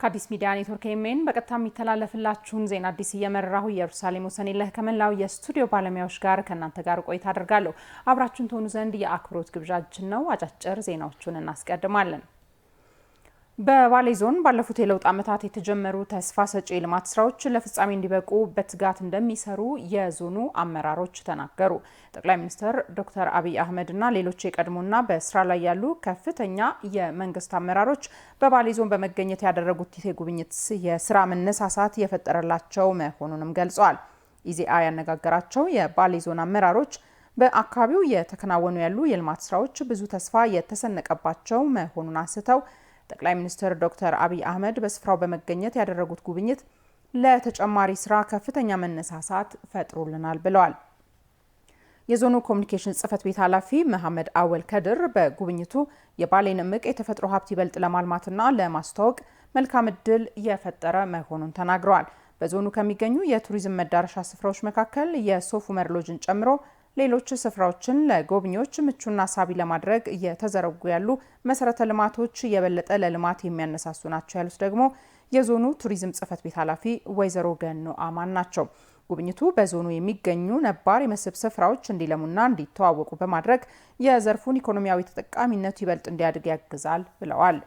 ከአዲስ ሚዲያ ኔትወርክ ኤምኤን በቀጥታ የሚተላለፍላችሁን ዜና አዲስ እየመራሁ ኢየሩሳሌም ወሰኔለህ ከመላው የስቱዲዮ ባለሙያዎች ጋር ከእናንተ ጋር ቆይታ አደርጋለሁ። አብራችሁን ትሆኑ ዘንድ የአክብሮት ግብዣችን ነው። አጫጭር ዜናዎቹን እናስቀድማለን። በባሌ ዞን ባለፉት የለውጥ ዓመታት የተጀመሩ ተስፋ ሰጪ ልማት ስራዎች ለፍጻሜ እንዲበቁ በትጋት እንደሚሰሩ የዞኑ አመራሮች ተናገሩ። ጠቅላይ ሚኒስትር ዶክተር አብይ አህመድ እና ሌሎች የቀድሞና በስራ ላይ ያሉ ከፍተኛ የመንግስት አመራሮች በባሌ ዞን በመገኘት ያደረጉት የጉብኝት የስራ መነሳሳት የፈጠረላቸው መሆኑንም ገልጸዋል። ኢዜአ ያነጋገራቸው የባሌ ዞን አመራሮች በአካባቢው የተከናወኑ ያሉ የልማት ስራዎች ብዙ ተስፋ የተሰነቀባቸው መሆኑን አንስተው ጠቅላይ ሚኒስትር ዶክተር አብይ አህመድ በስፍራው በመገኘት ያደረጉት ጉብኝት ለተጨማሪ ስራ ከፍተኛ መነሳሳት ፈጥሮልናል ብለዋል። የዞኑ ኮሚኒኬሽን ጽህፈት ቤት ኃላፊ መሐመድ አወል ከድር በጉብኝቱ የባሌን እምቅ የተፈጥሮ ሀብት ይበልጥ ለማልማትና ለማስተዋወቅ መልካም እድል የፈጠረ መሆኑን ተናግረዋል። በዞኑ ከሚገኙ የቱሪዝም መዳረሻ ስፍራዎች መካከል የሶፍ ዑመር ሎጅን ጨምሮ ሌሎች ስፍራዎችን ለጎብኚዎች ምቹና ሳቢ ለማድረግ እየተዘረጉ ያሉ መሰረተ ልማቶች የበለጠ ለልማት የሚያነሳሱ ናቸው ያሉት ደግሞ የዞኑ ቱሪዝም ጽህፈት ቤት ኃላፊ ወይዘሮ ገኖ አማን ናቸው። ጉብኝቱ በዞኑ የሚገኙ ነባር የመስህብ ስፍራዎች እንዲለሙና እንዲተዋወቁ በማድረግ የዘርፉን ኢኮኖሚያዊ ተጠቃሚነቱ ይበልጥ እንዲያድግ ያግዛል ብለዋል።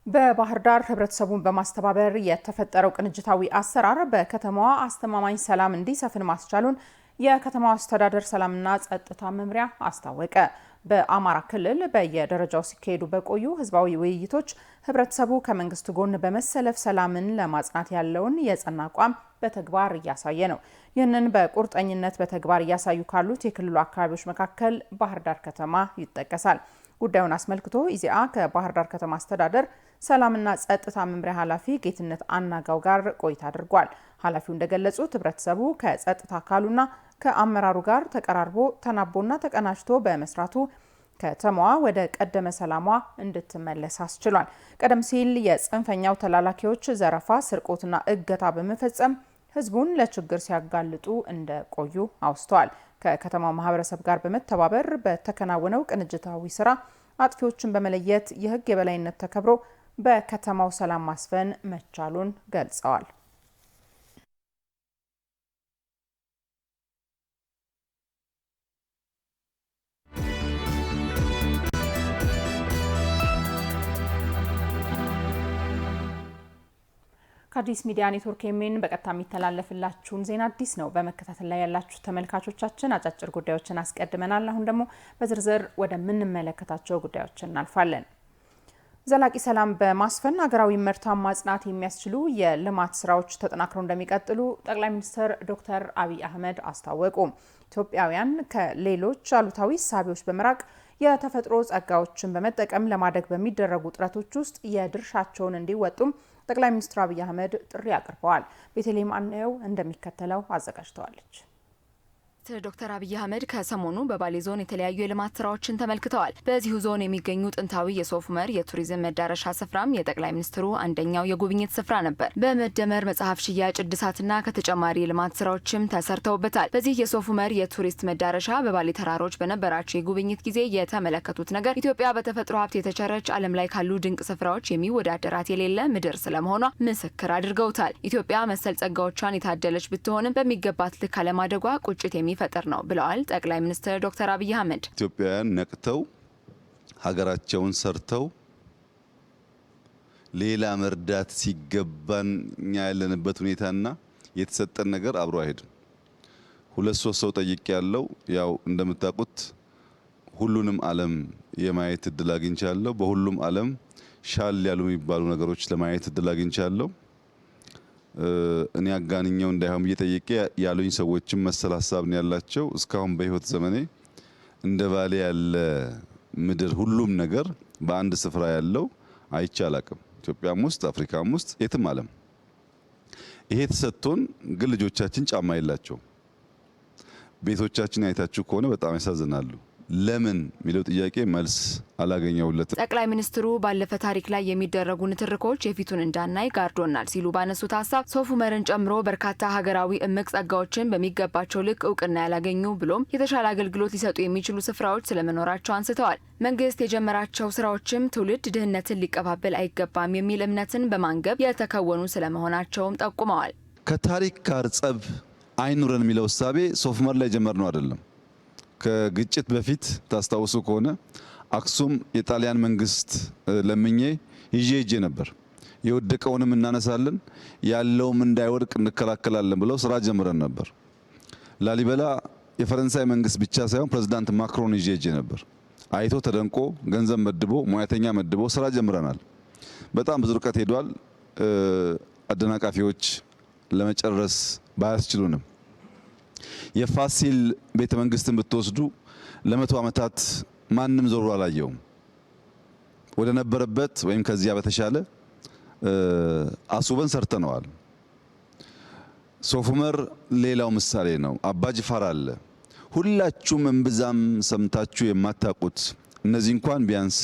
በባህር ዳር ህብረተሰቡን በማስተባበር የተፈጠረው ቅንጅታዊ አሰራር በከተማዋ አስተማማኝ ሰላም እንዲሰፍን ማስቻሉን የከተማዋ አስተዳደር ሰላምና ጸጥታ መምሪያ አስታወቀ። በአማራ ክልል በየደረጃው ሲካሄዱ በቆዩ ህዝባዊ ውይይቶች ህብረተሰቡ ከመንግስት ጎን በመሰለፍ ሰላምን ለማጽናት ያለውን የጸና አቋም በተግባር እያሳየ ነው። ይህንን በቁርጠኝነት በተግባር እያሳዩ ካሉት የክልሉ አካባቢዎች መካከል ባህር ዳር ከተማ ይጠቀሳል። ጉዳዩን አስመልክቶ ኢዜአ ከባህር ዳር ከተማ አስተዳደር ሰላምና ጸጥታ መምሪያ ኃላፊ ጌትነት አናጋው ጋር ቆይታ አድርጓል። ኃላፊው እንደገለጹት ህብረተሰቡ ከጸጥታ አካሉና ከአመራሩ ጋር ተቀራርቦ ተናቦና ተቀናጅቶ በመስራቱ ከተማዋ ወደ ቀደመ ሰላሟ እንድትመለስ አስችሏል። ቀደም ሲል የጽንፈኛው ተላላኪዎች ዘረፋ፣ ስርቆትና እገታ በመፈጸም ህዝቡን ለችግር ሲያጋልጡ እንደቆዩ አውስተዋል። ከከተማው ማህበረሰብ ጋር በመተባበር በተከናወነው ቅንጅታዊ ስራ አጥፊዎችን በመለየት የህግ የበላይነት ተከብሮ በከተማው ሰላም ማስፈን መቻሉን ገልጸዋል። ከአዲስ ሚዲያ ኔትወርክ ኤምኤን በቀጥታ የሚተላለፍላችሁን ዜና አዲስ ነው በመከታተል ላይ ያላችሁ ተመልካቾቻችን። አጫጭር ጉዳዮችን አስቀድመናል። አሁን ደግሞ በዝርዝር ወደምንመለከታቸው ጉዳዮች እናልፋለን። ዘላቂ ሰላም በማስፈን ሀገራዊ ምርታማ ማጽናት የሚያስችሉ የልማት ስራዎች ተጠናክረው እንደሚቀጥሉ ጠቅላይ ሚኒስትር ዶክተር አብይ አህመድ አስታወቁ። ኢትዮጵያውያን ከሌሎች አሉታዊ እሳቤዎች በመራቅ የተፈጥሮ ጸጋዎችን በመጠቀም ለማደግ በሚደረጉ ጥረቶች ውስጥ የድርሻቸውን እንዲወጡም ጠቅላይ ሚኒስትር አብይ አህመድ ጥሪ አቅርበዋል። ቤተልሔም አንየው እንደሚከተለው አዘጋጅተዋለች። ዶክተር አብይ አህመድ ከሰሞኑ በባሌ ዞን የተለያዩ የልማት ስራዎችን ተመልክተዋል። በዚሁ ዞን የሚገኙ ጥንታዊ የሶፍ ዑመር የቱሪዝም መዳረሻ ስፍራም የጠቅላይ ሚኒስትሩ አንደኛው የጉብኝት ስፍራ ነበር። በመደመር መጽሐፍ ሽያጭ፣ እድሳትና ከተጨማሪ የልማት ስራዎችም ተሰርተውበታል። በዚህ የሶፍ ዑመር የቱሪስት መዳረሻ በባሌ ተራሮች በነበራቸው የጉብኝት ጊዜ የተመለከቱት ነገር ኢትዮጵያ በተፈጥሮ ሀብት የተቸረች ዓለም ላይ ካሉ ድንቅ ስፍራዎች የሚወዳደራት የሌለ ምድር ስለመሆኗ ምስክር አድርገውታል። ኢትዮጵያ መሰል ጸጋዎቿን የታደለች ብትሆንም በሚገባት ልክ አለማደጓ ቁጭት ፈጠር ነው ብለዋል ጠቅላይ ሚኒስትር ዶክተር አብይ አህመድ። ኢትዮጵያውያን ነቅተው ሀገራቸውን ሰርተው ሌላ መርዳት ሲገባን እኛ ያለንበት ሁኔታና የተሰጠን ነገር አብሮ አይሄድም። 2-3 ሰው ጠይቄ ያለው ያው እንደምታውቁት ሁሉንም ዓለም የማየት እድል አግኝቻለሁ። በሁሉም ዓለም ሻል ያሉ የሚባሉ ነገሮች ለማየት እድል አግኝቻለሁ። እኔ አጋንኛው እንዳይሆን እየጠየቀ ያሉኝ ሰዎችም መሰል ሀሳብ ነው ያላቸው። እስካሁን በህይወት ዘመኔ እንደ ባሌ ያለ ምድር ሁሉም ነገር በአንድ ስፍራ ያለው አይቼ አላቅም። ኢትዮጵያም ውስጥ አፍሪካም ውስጥ የትም ዓለም ይሄ ተሰጥቶን ግን ልጆቻችን ጫማ የላቸው። ቤቶቻችን አይታችሁ ከሆነ በጣም ያሳዝናሉ። ለምን የሚለው ጥያቄ መልስ አላገኘውለትም። ጠቅላይ ሚኒስትሩ ባለፈ ታሪክ ላይ የሚደረጉ ንትርኮች የፊቱን እንዳናይ ጋርዶናል ሲሉ ባነሱት ሀሳብ ሶፍ ዑመርን ጨምሮ በርካታ ሀገራዊ እምቅ ጸጋዎችን በሚገባቸው ልክ እውቅና ያላገኙ ብሎም የተሻለ አገልግሎት ሊሰጡ የሚችሉ ስፍራዎች ስለመኖራቸው አንስተዋል። መንግስት የጀመራቸው ስራዎችም ትውልድ ድህነትን ሊቀባበል አይገባም የሚል እምነትን በማንገብ የተከወኑ ስለመሆናቸውም ጠቁመዋል። ከታሪክ ጋር ጸብ አይኑረን የሚለው እሳቤ ሶፍ ዑመር ላይ ጀመርነው አይደለም። ከግጭት በፊት ታስታውሱ ከሆነ አክሱም የጣሊያን መንግስት ለምኜ ይዤ ነበር። የወደቀውንም እናነሳለን ያለውም እንዳይወድቅ እንከላከላለን ብለው ስራ ጀምረን ነበር። ላሊበላ የፈረንሳይ መንግስት ብቻ ሳይሆን ፕሬዝዳንት ማክሮን ይዤ ነበር። አይቶ ተደንቆ ገንዘብ መድቦ ሙያተኛ መድቦ ስራ ጀምረናል። በጣም ብዙ ርቀት ሄዷል። አደናቃፊዎች ለመጨረስ ባያስችሉንም የፋሲል ቤተ መንግስትን ብትወስዱ ለ100 ዓመታት ማንም ዞሮ አላየውም። ወደ ነበረበት ወይም ከዚያ በተሻለ አስውበን ሰርተነዋል። ሶፍ ዑመር ሌላው ምሳሌ ነው። አባ ጅፋር አለ። ሁላችሁም እምብዛም ሰምታችሁ የማታውቁት እነዚህ እንኳን ቢያንስ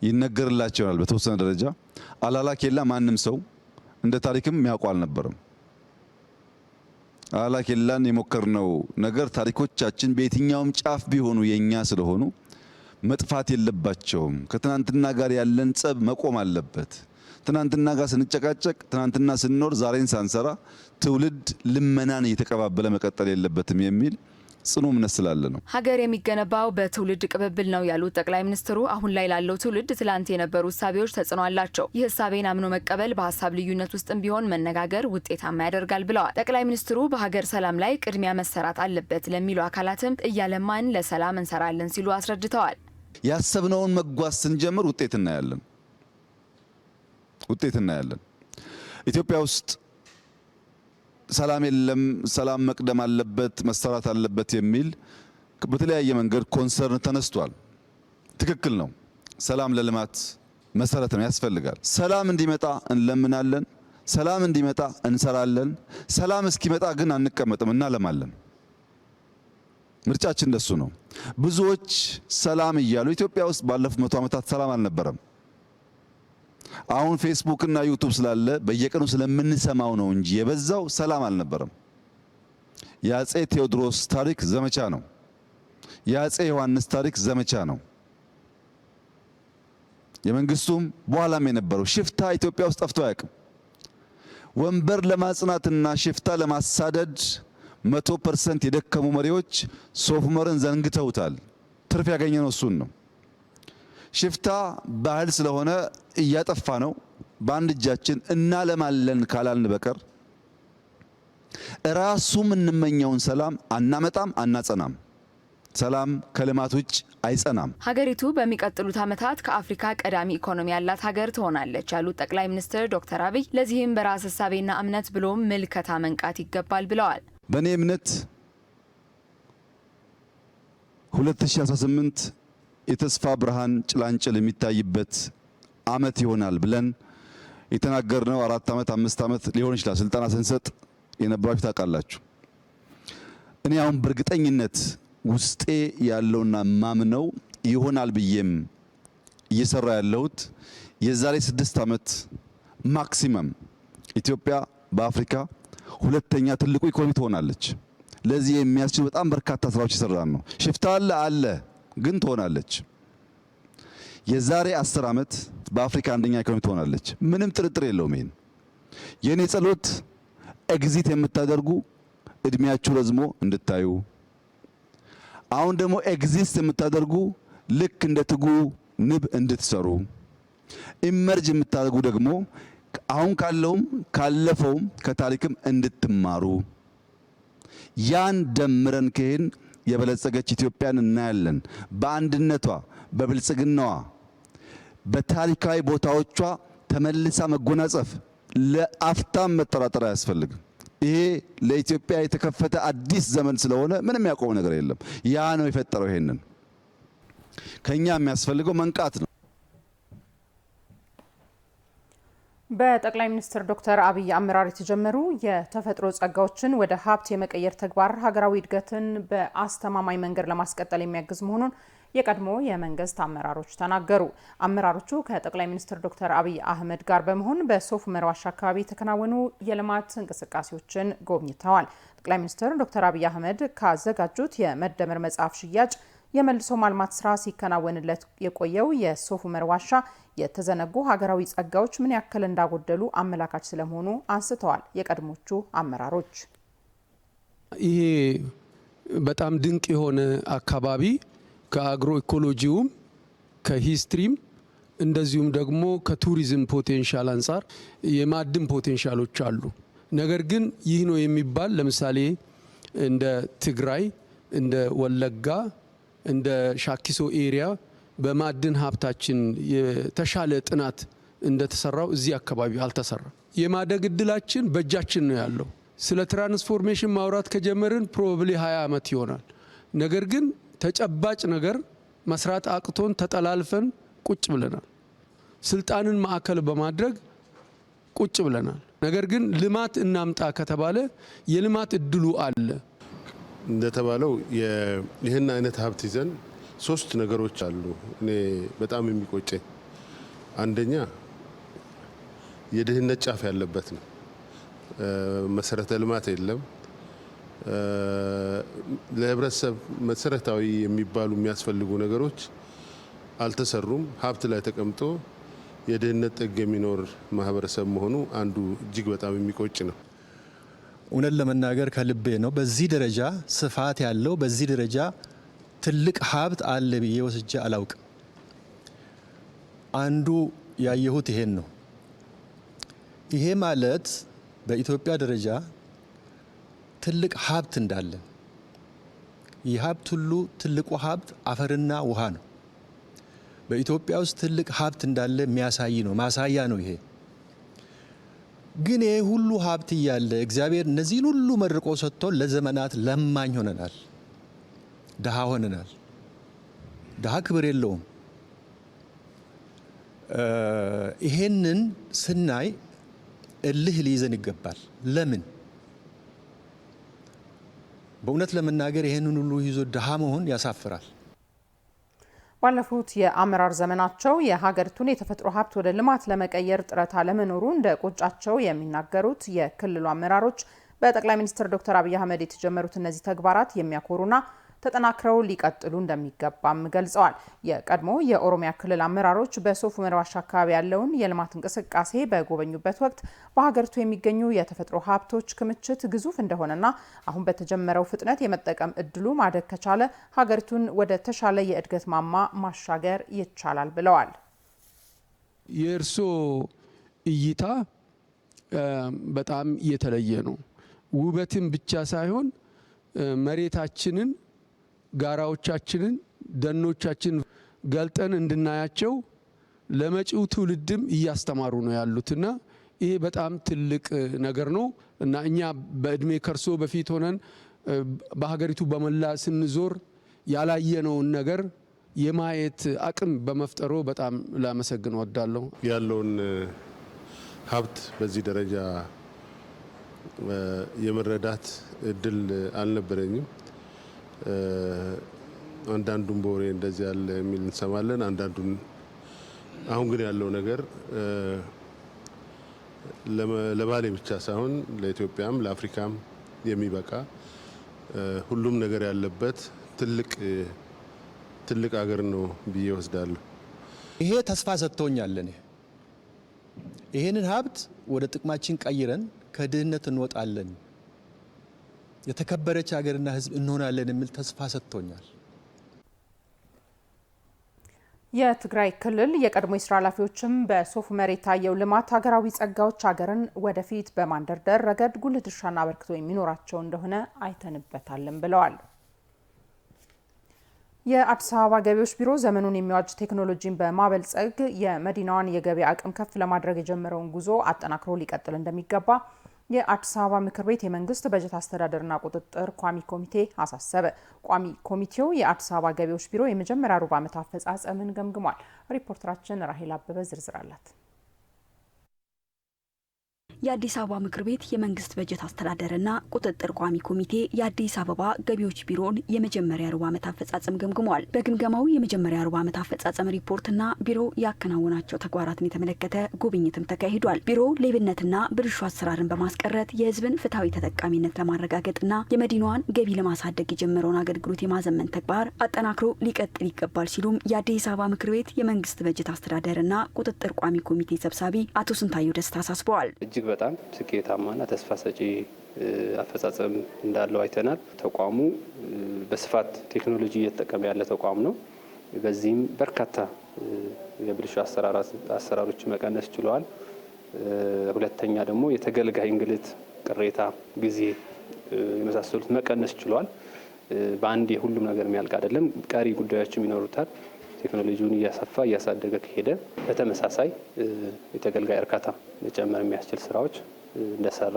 ይነገርላቸዋል በተወሰነ ደረጃ። አላላ ኬላ ማንም ሰው እንደ ታሪክም የሚያውቁ አልነበረም። አላላ ኬላን የሞከርነው ነገር ታሪኮቻችን በየትኛውም ጫፍ ቢሆኑ የኛ ስለሆኑ መጥፋት የለባቸውም። ከትናንትና ጋር ያለን ጸብ መቆም አለበት። ትናንትና ጋር ስንጨቃጨቅ፣ ትናንትና ስንኖር ዛሬን ሳንሰራ ትውልድ ልመናን እየተቀባበለ መቀጠል የለበትም የሚል ጽኑ እምነት ስላለ ነው። ሀገር የሚገነባው በትውልድ ቅብብል ነው ያሉት ጠቅላይ ሚኒስትሩ አሁን ላይ ላለው ትውልድ ትላንት የነበሩ እሳቤዎች ተጽዕኖ አላቸው። ይህ እሳቤን አምኖ መቀበል በሀሳብ ልዩነት ውስጥም ቢሆን መነጋገር ውጤታማ ያደርጋል ብለዋል። ጠቅላይ ሚኒስትሩ በሀገር ሰላም ላይ ቅድሚያ መሰራት አለበት ለሚሉ አካላትም እያለማን ለሰላም እንሰራለን ሲሉ አስረድተዋል። ያሰብነውን መጓዝ ስንጀምር ውጤት እናያለን። ኢትዮጵያ ውስጥ ሰላም የለም፣ ሰላም መቅደም አለበት፣ መሰራት አለበት የሚል በተለያየ መንገድ ኮንሰርን ተነስቷል። ትክክል ነው። ሰላም ለልማት መሰረት ነው፣ ያስፈልጋል። ሰላም እንዲመጣ እንለምናለን፣ ሰላም እንዲመጣ እንሰራለን። ሰላም እስኪመጣ ግን አንቀመጥም፣ እናለማለን። ምርጫችን እንደሱ ነው። ብዙዎች ሰላም እያሉ ኢትዮጵያ ውስጥ ባለፉት 100 ዓመታት ሰላም አልነበረም። አሁን ፌስቡክ እና ዩቲዩብ ስላለ በየቀኑ ስለምንሰማው ነው እንጂ የበዛው ሰላም አልነበረም። የአፄ ቴዎድሮስ ታሪክ ዘመቻ ነው። የአፄ ዮሐንስ ታሪክ ዘመቻ ነው። የመንግስቱም በኋላም የነበረው ሽፍታ ኢትዮጵያ ውስጥ ጠፍቶ አያውቅም። ወንበር ለማጽናትና ሽፍታ ለማሳደድ 100% የደከሙ መሪዎች ሶፍ ዑመርን ዘንግተውታል። ትርፍ ያገኘነው እሱን ነው። ሽፍታ ባህል ስለሆነ እያጠፋ ነው። በአንድ እጃችን እናለማለን ካላልን በቀር ራሱ የምንመኘውን ሰላም አናመጣም፣ አናጸናም። ሰላም ከልማት ውጭ አይጸናም። ሀገሪቱ በሚቀጥሉት ዓመታት ከአፍሪካ ቀዳሚ ኢኮኖሚ ያላት ሀገር ትሆናለች ያሉት ጠቅላይ ሚኒስትር ዶክተር አብይ ለዚህም በራስ ሀሳቤና እምነት ብሎም ምልከታ መንቃት ይገባል ብለዋል። በእኔ እምነት 2018 የተስፋ ብርሃን ጭላንጭል የሚታይበት አመት ይሆናል ብለን የተናገርነው 4 ዓመት 5 ዓመት ሊሆን ይችላል። ስልጠና ስንሰጥ የነበራችሁ ታውቃላችሁ። እኔ አሁን በእርግጠኝነት ውስጤ ያለውና ማምነው ይሆናል ብዬም እየሰራ ያለሁት የዛሬ 6 ዓመት ማክሲመም ኢትዮጵያ በአፍሪካ ሁለተኛ ትልቁ ኢኮኖሚ ትሆናለች። ለዚህ የሚያስችል በጣም በርካታ ስራዎች ይሰራል ነው። ሽፍታ አለ ግን ትሆናለች። የዛሬ 10 ዓመት በአፍሪካ አንደኛ ኢኮኖሚ ትሆናለች። ምንም ጥርጥር የለውም። ይሄን የኔ ጸሎት ኤግዚት የምታደርጉ እድሜያችሁ ረዝሞ እንድታዩ፣ አሁን ደግሞ ኤግዚስት የምታደርጉ ልክ እንደ ትጉ ንብ እንድትሰሩ፣ ኢመርጅ የምታደርጉ ደግሞ አሁን ካለውም ካለፈውም ከታሪክም እንድትማሩ፣ ያን ደምረን ከሄን የበለጸገች ኢትዮጵያን እናያለን። በአንድነቷ፣ በብልጽግናዋ፣ በታሪካዊ ቦታዎቿ ተመልሳ መጎናጸፍ ለአፍታም መጠራጠር አያስፈልግም። ይሄ ለኢትዮጵያ የተከፈተ አዲስ ዘመን ስለሆነ ምንም ያቆመ ነገር የለም። ያ ነው የፈጠረው። ይሄንን ከኛ የሚያስፈልገው መንቃት ነው። በጠቅላይ ሚኒስትር ዶክተር አብይ አመራር የተጀመሩ የተፈጥሮ ጸጋዎችን ወደ ሀብት የመቀየር ተግባር ሀገራዊ እድገትን በአስተማማኝ መንገድ ለማስቀጠል የሚያግዝ መሆኑን የቀድሞ የመንግስት አመራሮች ተናገሩ። አመራሮቹ ከጠቅላይ ሚኒስትር ዶክተር አብይ አህመድ ጋር በመሆን በሶፍ ዑመር ዋሻ አካባቢ የተከናወኑ የልማት እንቅስቃሴዎችን ጎብኝተዋል። ጠቅላይ ሚኒስትር ዶክተር አብይ አህመድ ካዘጋጁት የመደመር መጽሐፍ ሽያጭ የመልሶ ማልማት ስራ ሲከናወንለት የቆየው የሶፍ ዑመር ዋሻ የተዘነጉ ሀገራዊ ጸጋዎች ምን ያክል እንዳጎደሉ አመላካች ስለመሆኑ አንስተዋል። የቀድሞቹ አመራሮች ይሄ በጣም ድንቅ የሆነ አካባቢ ከአግሮ ኢኮሎጂውም ከሂስትሪም እንደዚሁም ደግሞ ከቱሪዝም ፖቴንሻል አንጻር የማዕድን ፖቴንሻሎች አሉ። ነገር ግን ይህ ነው የሚባል ለምሳሌ እንደ ትግራይ፣ እንደ ወለጋ፣ እንደ ሻኪሶ ኤሪያ በማዕድን ሀብታችን የተሻለ ጥናት እንደተሰራው እዚህ አካባቢ አልተሰራ። የማደግ እድላችን በእጃችን ነው ያለው። ስለ ትራንስፎርሜሽን ማውራት ከጀመርን ፕሮባብሊ 20 ዓመት ይሆናል። ነገር ግን ተጨባጭ ነገር መስራት አቅቶን ተጠላልፈን ቁጭ ብለናል። ስልጣንን ማዕከል በማድረግ ቁጭ ብለናል። ነገር ግን ልማት እናምጣ ከተባለ የልማት እድሉ አለ። እንደተባለው ይህን አይነት ሀብት ይዘን 3 ነገሮች አሉ እኔ በጣም የሚቆጨኝ። አንደኛ የድህነት ጫፍ ያለበት ነው። መሰረተ ልማት የለም። ለህብረተሰብ መሰረታዊ የሚባሉ የሚያስፈልጉ ነገሮች አልተሰሩም። ሀብት ላይ ተቀምጦ የድህነት ጥግ የሚኖር ማህበረሰብ መሆኑ አንዱ እጅግ በጣም የሚቆጭ ነው። እውነት ለመናገር ከልቤ ነው። በዚህ ደረጃ ስፋት ያለው በዚህ ደረጃ ትልቅ ሀብት አለ ብዬ ወስጄ አላውቅም። አንዱ ያየሁት ይሄን ነው። ይሄ ማለት በኢትዮጵያ ደረጃ ትልቅ ሀብት እንዳለ፣ ይህ ሀብት ሁሉ ትልቁ ሀብት አፈርና ውሃ ነው። በኢትዮጵያ ውስጥ ትልቅ ሀብት እንዳለ የሚያሳይ ነው፣ ማሳያ ነው ይሄ። ግን ይሄ ሁሉ ሀብት እያለ እግዚአብሔር እነዚህን ሁሉ መርቆ ሰጥቶ ለዘመናት ለማኝ ሆነናል፣ ድሃ ሆነናል። ድሃ ክብር የለውም። ይሄንን ስናይ እልህ ሊይዘን ይገባል። ለምን? በእውነት ለመናገር ይሄንን ሁሉ ይዞ ድሃ መሆን ያሳፍራል። ባለፉት የአመራር ዘመናቸው የሀገሪቱን የተፈጥሮ ሀብት ወደ ልማት ለመቀየር ጥረት አለመኖሩ እንደ ቆጫቸው የሚናገሩት የክልሉ አመራሮች በጠቅላይ ሚኒስትር ዶክተር አብይ አህመድ የተጀመሩት እነዚህ ተግባራት የሚያኮሩና ተጠናክረው ሊቀጥሉ እንደሚገባም ገልጸዋል። የቀድሞ የኦሮሚያ ክልል አመራሮች በሶፍ ዑመር ዋሻ አካባቢ ያለውን የልማት እንቅስቃሴ በጎበኙበት ወቅት በሀገሪቱ የሚገኙ የተፈጥሮ ሀብቶች ክምችት ግዙፍ እንደሆነና አሁን በተጀመረው ፍጥነት የመጠቀም እድሉ ማደግ ከቻለ ሀገሪቱን ወደ ተሻለ የእድገት ማማ ማሻገር ይቻላል ብለዋል። የእርሶ እይታ በጣም የተለየ ነው። ውበትን ብቻ ሳይሆን መሬታችንን፣ ጋራዎቻችንን፣ ደኖቻችን ገልጠን እንድናያቸው ለመጪው ትውልድም እያስተማሩ ነው ያሉትና ይሄ በጣም ትልቅ ነገር ነው እና እኛ በእድሜ ከርሶ በፊት ሆነን በሀገሪቱ በመላ ስንዞር ያላየነውን ነገር የማየት አቅም በመፍጠሩ በጣም ላመሰግን ወዳለሁ። ያለውን ሀብት በዚህ ደረጃ የመረዳት እድል አልነበረኝም። አንዳንዱን በወሬ እንደዚህ ያለ የሚል እንሰማለን። አንዳንዱን አሁን ግን ያለው ነገር ለባሌ ብቻ ሳይሆን ለኢትዮጵያም ለአፍሪካም የሚበቃ ሁሉም ነገር ያለበት ትልቅ ሀገር ነው ብዬ ወስዳለሁ። ይሄ ተስፋ ሰጥቶኛል። ይሄንን ሀብት ወደ ጥቅማችን ቀይረን ከድህነት እንወጣለን፣ የተከበረች ሀገርና ሕዝብ እንሆናለን የሚል ተስፋ ሰጥቶኛል። የትግራይ ክልል የቀድሞ የስራ ኃላፊዎችም በሶፍ ዑመር የታየው ልማት ሀገራዊ ጸጋዎች ሀገርን ወደፊት በማንደርደር ረገድ ጉልህ ድርሻና አበርክቶ የሚኖራቸው እንደሆነ አይተንበታልም ብለዋል። የአዲስ አበባ ገቢዎች ቢሮ ዘመኑን የሚዋጅ ቴክኖሎጂን በማበልጸግ የመዲናዋን የገበያ አቅም ከፍ ለማድረግ የጀመረውን ጉዞ አጠናክሮ ሊቀጥል እንደሚገባ የአዲስ አበባ ምክር ቤት የመንግስት በጀት አስተዳደርና ቁጥጥር ቋሚ ኮሚቴ አሳሰበ። ቋሚ ኮሚቴው የአዲስ አበባ ገቢዎች ቢሮ የመጀመሪያ ሩብ ዓመት አፈጻጸምን ገምግሟል። ሪፖርተራችን ራሄል አበበ ዝርዝር አላት። የአዲስ አበባ ምክር ቤት የመንግስት በጀት አስተዳደርና ቁጥጥር ቋሚ ኮሚቴ የአዲስ አበባ ገቢዎች ቢሮን የመጀመሪያ ሩብ ዓመት አፈጻጸም ገምግሟል። በግምገማው የመጀመሪያ ሩብ ዓመት አፈጻጸም ሪፖርትና ቢሮው ያከናወናቸው ተግባራትን የተመለከተ ጉብኝትም ተካሂዷል። ቢሮው ሌብነትና ብልሹ አሰራርን በማስቀረት የህዝብን ፍትሐዊ ተጠቃሚነት ለማረጋገጥና የመዲናዋን ገቢ ለማሳደግ የጀመረውን አገልግሎት የማዘመን ተግባር አጠናክሮ ሊቀጥል ይገባል ሲሉም የአዲስ አበባ ምክር ቤት የመንግስት በጀት አስተዳደርና ቁጥጥር ቋሚ ኮሚቴ ሰብሳቢ አቶ ስንታየሁ ደስታ አሳስበዋል። እጅግ በጣም ስኬታማና ተስፋ ሰጪ አፈጻጸም እንዳለው አይተናል። ተቋሙ በስፋት ቴክኖሎጂ እየተጠቀመ ያለ ተቋም ነው። በዚህም በርካታ የብልሹ አሰራሮች መቀነስ ችለዋል። ሁለተኛ ደግሞ የተገልጋይ እንግልት፣ ቅሬታ ጊዜ የመሳሰሉት መቀነስ ችለዋል። በአንድ የሁሉም ነገር የሚያልቅ አይደለም። ቀሪ ጉዳዮችም ይኖሩታል። ቴክኖሎጂውን እያሰፋ እያሳደገ ከሄደ በተመሳሳይ የተገልጋይ እርካታ መጨመር የሚያስችል ስራዎች እንደሰራ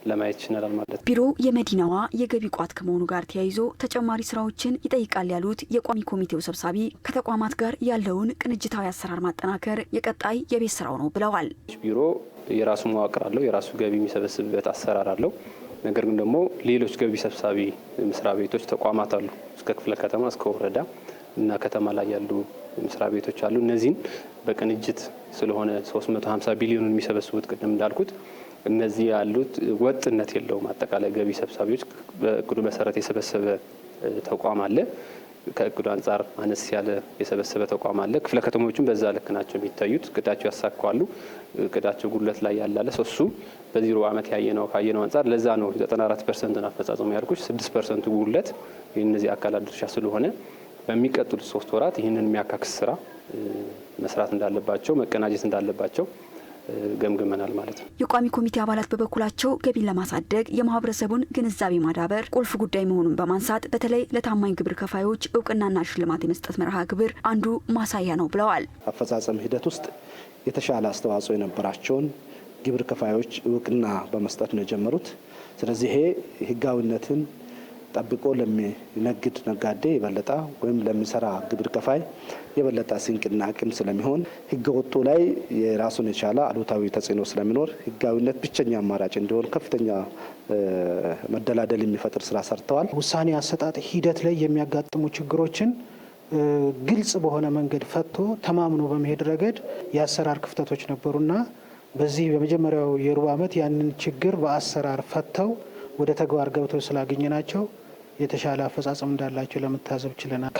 ለማየት ይችላል ማለት ነው። ቢሮው የመዲናዋ የገቢ ቋት ከመሆኑ ጋር ተያይዞ ተጨማሪ ስራዎችን ይጠይቃል ያሉት የቋሚ ኮሚቴው ሰብሳቢ ከተቋማት ጋር ያለውን ቅንጅታዊ አሰራር ማጠናከር የቀጣይ የቤት ስራው ነው ብለዋል። ቢሮ የራሱ መዋቅር አለው፣ የራሱ ገቢ የሚሰበስብበት አሰራር አለው። ነገር ግን ደግሞ ሌሎች ገቢ ሰብሳቢ መስሪያ ቤቶች፣ ተቋማት አሉ እስከ ክፍለ ከተማ እስከ ወረዳ እና ከተማ ላይ ያሉ መስሪያ ቤቶች አሉ። እነዚህን በቅንጅት ስለሆነ 350 ቢሊዮን የሚሰበስቡት ቅድም እንዳልኩት እነዚህ ያሉት ወጥነት የለውም። አጠቃላይ ገቢ ሰብሳቢዎች በእቅዱ መሰረት የሰበሰበ ተቋም አለ። ከእቅዱ አንጻር አነስ ያለ የሰበሰበ ተቋም አለ። ክፍለ ከተሞችም በዛ ልክ ናቸው የሚታዩት። እቅዳቸው ያሳካዋሉ። እቅዳቸው ጉድለት ላይ ያላለ እሱ በዚህ ሩብ ዓመት ካየነው አንጻር ለዛ ነው 94% አፈጻጸሙ ያልኩሽ። 6% ጉድለት የእነዚህ አካላት ድርሻ ስለሆነ በሚቀጥሉት 3 ወራት ይህንን የሚያካክስ ስራ መስራት እንዳለባቸው፣ መቀናጀት እንዳለባቸው ገምግመናል ማለት ነው። የቋሚ ኮሚቴ አባላት በበኩላቸው ገቢን ለማሳደግ የማህበረሰቡን ግንዛቤ ማዳበር ቁልፍ ጉዳይ መሆኑን በማንሳት በተለይ ለታማኝ ግብር ከፋዮች እውቅናና ሽልማት የመስጠት መርሃ ግብር አንዱ ማሳያ ነው ብለዋል። አፈጻጸም ሂደት ውስጥ የተሻለ አስተዋጽኦ የነበራቸውን ግብር ከፋዮች እውቅና በመስጠት ነው የጀመሩት። ስለዚህ ይሄ ህጋዊነትን ጠብቆ ለሚነግድ ነጋዴ የበለጠ ወይም ለሚሰራ ግብር ከፋይ የበለጠ ስንቅና አቅም ስለሚሆን ህገ ወጡ ላይ የራሱን የቻለ አሉታዊ ተጽዕኖ ስለሚኖር ህጋዊነት ብቸኛ አማራጭ እንዲሆን ከፍተኛ መደላደል የሚፈጥር ስራ ሰርተዋል። ውሳኔ አሰጣጥ ሂደት ላይ የሚያጋጥሙ ችግሮችን ግልጽ በሆነ መንገድ ፈቶ ተማምኖ በመሄድ ረገድ የአሰራር ክፍተቶች ነበሩና በዚህ በመጀመሪያው የሩብ ዓመት ያንን ችግር በአሰራር ፈተው ወደ ተግባር ገብተው ስላገኘናቸው የተሻለ አፈጻጸም እንዳላቸው ለመታዘብ ችለናል።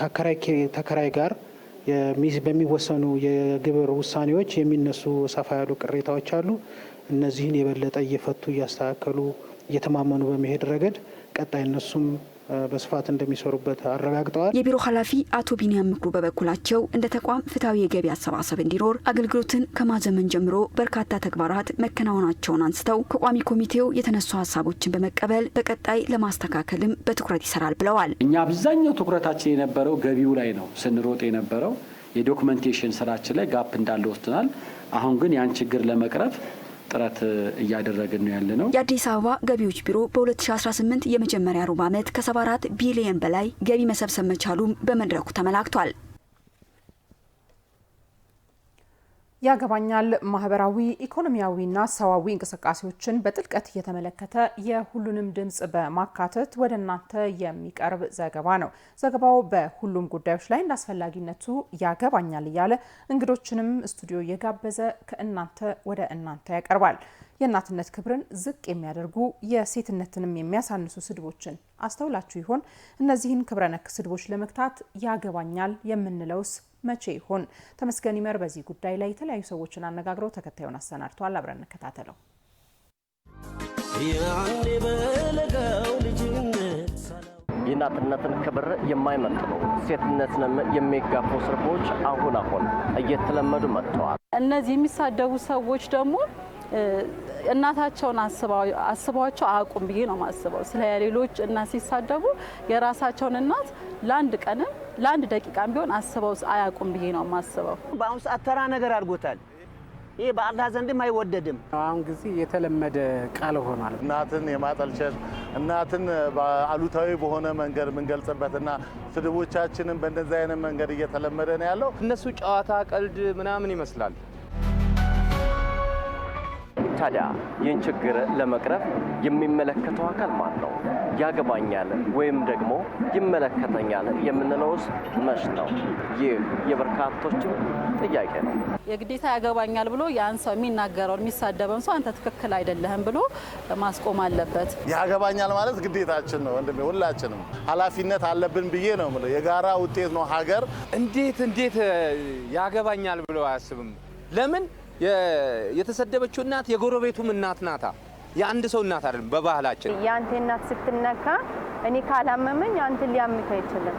ተከራይ ጋር በሚወሰኑ የግብር ውሳኔዎች የሚነሱ ሰፋ ያሉ ቅሬታዎች አሉ። እነዚህን የበለጠ እየፈቱ እያስተካከሉ እየተማመኑ በመሄድ ረገድ ቀጣይ እነሱም በስፋት እንደሚሰሩበት አረጋግጠዋል። የቢሮ ኃላፊ አቶ ቢኒያም ምክሩ በበኩላቸው እንደ ተቋም ፍትሐዊ የገቢ አሰባሰብ እንዲኖር አገልግሎትን ከማዘመን ጀምሮ በርካታ ተግባራት መከናወናቸውን አንስተው ከቋሚ ኮሚቴው የተነሱ ሀሳቦችን በመቀበል በቀጣይ ለማስተካከልም በትኩረት ይሰራል ብለዋል። እኛ አብዛኛው ትኩረታችን የነበረው ገቢው ላይ ነው ስንሮጥ የነበረው የዶክመንቴሽን ስራችን ላይ ጋፕ እንዳለ ወስደናል። አሁን ግን ያን ችግር ለመቅረፍ ጥረት እያደረግን ነው ያለ ነው። የአዲስ አበባ ገቢዎች ቢሮ በ2018 የመጀመሪያ ሩብ ዓመት ከ74 ቢሊዮን በላይ ገቢ መሰብሰብ መቻሉም በመድረኩ ተመላክቷል። ያገባኛል ማህበራዊ ኢኮኖሚያዊና ሰዋዊ እንቅስቃሴዎችን በጥልቀት እየተመለከተ የሁሉንም ድምጽ በማካተት ወደ እናንተ የሚቀርብ ዘገባ ነው። ዘገባው በሁሉም ጉዳዮች ላይ እንዳስፈላጊነቱ ያገባኛል እያለ እንግዶችንም ስቱዲዮ እየጋበዘ ከእናንተ ወደ እናንተ ያቀርባል። የእናትነት ክብርን ዝቅ የሚያደርጉ የሴትነትንም የሚያሳንሱ ስድቦችን አስተውላችሁ ይሆን? እነዚህን ክብረ ነክ ስድቦች ለመግታት ያገባኛል የምንለውስ መቼ ይሆን? ተመስገን ይመር በዚህ ጉዳይ ላይ የተለያዩ ሰዎችን አነጋግረው ተከታዩን አሰናድቷል። አብረን እንከታተለው። የእናትነትን ክብር የማይመጥኑ ሴትነትንም የሚጋፉ ስድቦች አሁን እየተለመዱ መጥተዋል። እነዚህ የሚሳደቡ ሰዎች ደግሞ እናታቸውን አስበዋቸው አያውቁም ብዬ ነው ማስበው። ስለ ሌሎች እናት ሲሳደቡ የራሳቸውን እናት ለአንድ ቀንም ለአንድ ደቂቃም ቢሆን አስበው አያውቁም ብዬ ነው ማስበው። በአሁኑ ሰዓት ተራ ነገር አድርጎታል። ይሄ በአላህ ዘንድም አይወደድም። አሁን ጊዜ የተለመደ ቃል ሆኗል። እናትን የማጠልሸት እናትን በአሉታዊ በሆነ መንገድ የምንገልጽበትና ስድቦቻችንን በእንደዚህ አይነት መንገድ እየተለመደ ነው ያለው። እነሱ ጨዋታ ቀልድ ምናምን ይመስላል። ታዲያ ይህን ችግር ለመቅረፍ የሚመለከተው አካል ማን ነው? ያገባኛል ወይም ደግሞ ይመለከተኛል የምንለውስ መች ነው? ይህ የበርካቶችም ጥያቄ ነው። የግዴታ ያገባኛል ብሎ ያን ሰው የሚናገረውን የሚሳደበውን ሰው አንተ ትክክል አይደለህም ብሎ ማስቆም አለበት። ያገባኛል ማለት ግዴታችን ነው ወንድሜ፣ ሁላችንም ኃላፊነት አለብን ብዬ ነው የምለው። የጋራ ውጤት ነው ሀገር። እንዴት ያገባኛል ብሎ አያስብም? ለምን የተሰደበችው እናት የጎረቤቱም እናት ናታ፣ የአንድ ሰው እናት አይደለም። በባህላችን ያንተ እናት ስትነካ እኔ ካላመመኝ አንተ ሊያምክ አይችልም።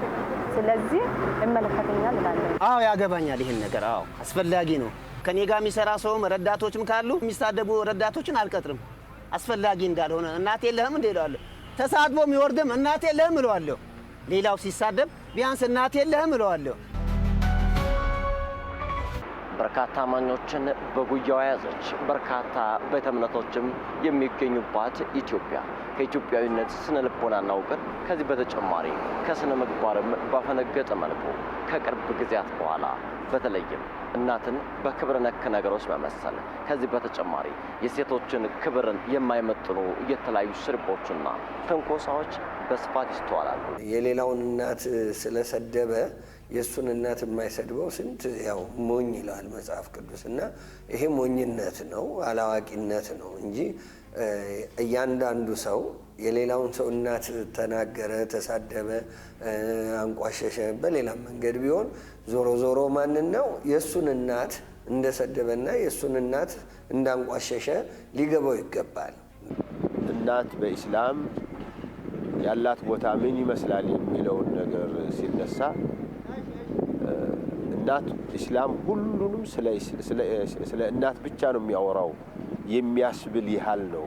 ስለዚህ እመለከተኛል እላለሁ። አዎ ያገባኛል ይሄን ነገር። አዎ አስፈላጊ ነው። ከኔ ጋር የሚሰራ ሰውም ረዳቶችም ካሉ የሚሳደቡ ረዳቶችን አልቀጥርም። አስፈላጊ እንዳልሆነ እናቴ የለህም እንደ እለዋለሁ። ተሳድቦ የሚወርድም እናቴ የለህም እለዋለሁ። ሌላው ሲሳደብ ቢያንስ እናቴ የለህም እለዋለሁ። በርካታ አማኞችን በጉያዋ ያዘች፣ በርካታ ቤተ እምነቶችም የሚገኙባት ኢትዮጵያ ከኢትዮጵያዊነት ስነ ልቦናና እውቀት ከዚህ በተጨማሪ ከስነ ምግባርም ባፈነገጠ መልኩ ከቅርብ ጊዜያት በኋላ በተለይም እናትን በክብር ነክ ነገሮች መመሰል፣ ከዚህ በተጨማሪ የሴቶችን ክብርን የማይመጥኑ የተለያዩ ስርቦችና ትንኮሳዎች በስፋት ይስተዋላሉ። የሌላውን እናት ስለሰደበ የሱን እናት የማይሰድበው ስንት ያው ሞኝ ይላል መጽሐፍ ቅዱስና ይሄ ሞኝነት ነው፣ አላዋቂነት ነው እንጂ እያንዳንዱ ሰው የሌላውን ሰው እናት ተናገረ፣ ተሳደበ፣ አንቋሸሸ በሌላ መንገድ ቢሆን ዞሮ ዞሮ ማንን ነው የሱን እናት እንደሰደበና የሱን እናት እንዳንቋሸሸ ሊገባው ይገባል። እናት በኢስላም ያላት ቦታ ምን ይመስላል የሚለውን ነገር ሲነሳ እናት ኢስላም ሁሉንም ስለ እናት ብቻ ነው የሚያወራው የሚያስብል ይሃል ነው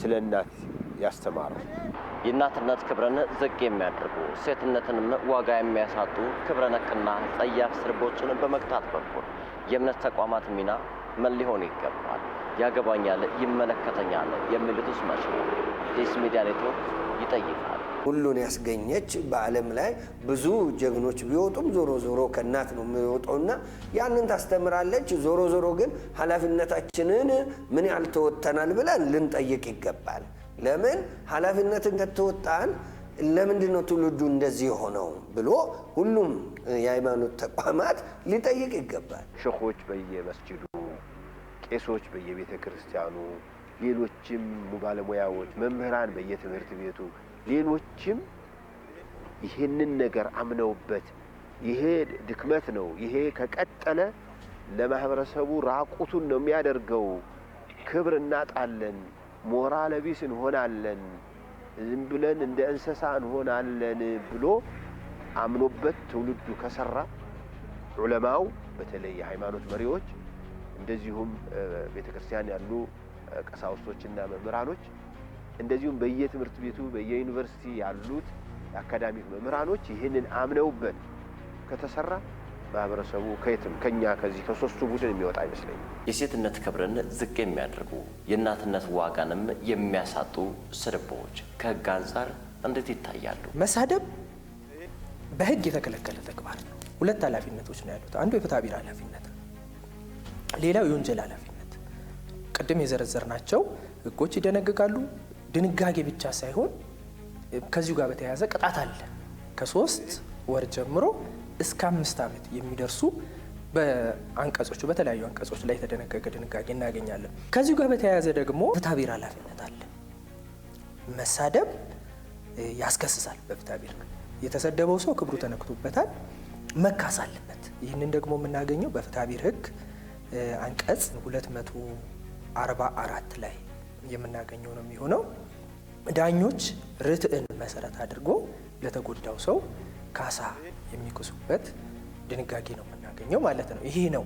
ስለ እናት ያስተማረው። የእናትነት ክብርን ዝቅ የሚያደርጉ ሴትነትንም ዋጋ የሚያሳጡ ክብረ ነክና ጸያፍ ስርቦችን በመግታት በኩል የእምነት ተቋማት ሚና ምን ሊሆን ይገባል? ያገባኛል፣ ይመለከተኛል የሚሉትስ መቼ ነው? ዲስ ሚዲያ ኔትወርክ ይጠይቃል። ሁሉን ያስገኘች በዓለም ላይ ብዙ ጀግኖች ቢወጡም ዞሮ ዞሮ ከእናት ነው የሚወጣውና ያንን ታስተምራለች። ዞሮ ዞሮ ግን ኃላፊነታችንን ምን ያህል ተወጥተናል ብለን ልንጠይቅ ይገባል። ለምን ኃላፊነትን ከተወጣን ለምንድን ነው ትውልዱ እንደዚህ የሆነው ብሎ ሁሉም የሃይማኖት ተቋማት ሊጠይቅ ይገባል። ሸኾች በየመስጂዱ፣ ቄሶች በየቤተ ክርስቲያኑ፣ ሌሎችም ባለሙያዎች፣ መምህራን በየትምህርት ቤቱ፣ ሌሎችም ይህንን ነገር አምነውበት ይሄ ድክመት ነው፣ ይሄ ከቀጠለ ለማህበረሰቡ ራቁቱን ነው የሚያደርገው፣ ክብር እናጣለን፣ ሞራል ቢስ እንሆናለን፣ ዝም ብለን እንደ እንስሳ እንሆናለን ብሎ አምኖበት ትውልዱ ከሰራ ዑለማው በተለይ የሃይማኖት መሪዎች እንደዚሁም ቤተክርስቲያን ያሉ ቀሳውስቶችና መምህራኖች እንደዚሁም በየትምህርት ቤቱ በየዩኒቨርሲቲ ያሉት የአካዳሚክ መምህራኖች ይህንን አምነውበት ከተሰራ ማህበረሰቡ ከየትም ከዚህ ከሶስቱ ቡድን የሚወጣ አይመስለኝም። የሴትነት ክብርን ዝቅ የሚያደርጉ የእናትነት ዋጋንም የሚያሳጡ ስድቦች ከህግ አንጻር እንዴት ይታያሉ? መሳደብ በህግ የተከለከለ ተግባር ነው። ሁለት ኃላፊነቶች ነው ያሉት። አንዱ የፍትሐ ብሔር ኃላፊነት ነው፣ ሌላው የወንጀል ኃላፊነት። ቅድም የዘረዘርናቸው ህጎች ይደነግጋሉ። ድንጋጌ ብቻ ሳይሆን ከዚሁ ጋር በተያያዘ ቅጣት አለ። ከ3 ወር ጀምሮ እስከ 5 ዓመት የሚደርሱ በአንቀጾቹ በተለያዩ አንቀጾች ላይ የተደነገገ ድንጋጌ እናገኛለን። ከዚሁ ጋር በተያያዘ ደግሞ ፍትሐ ብሔር ኃላፊነት አለ። መሳደብ ያስከስሳል። በፍትሐ ብሔር የተሰደበው ሰው ክብሩ ተነክቶበታል፣ መካስ አለበት። ይህንን ደግሞ የምናገኘው በፍትሐ ብሔር ህግ አንቀጽ 244 ላይ የምናገኘው ነው የሚሆነው። ዳኞች ርትዕን መሰረት አድርጎ ለተጎዳው ሰው ካሳ የሚክሱበት ድንጋጌ ነው የምናገኘው ማለት ነው። ይሄ ነው።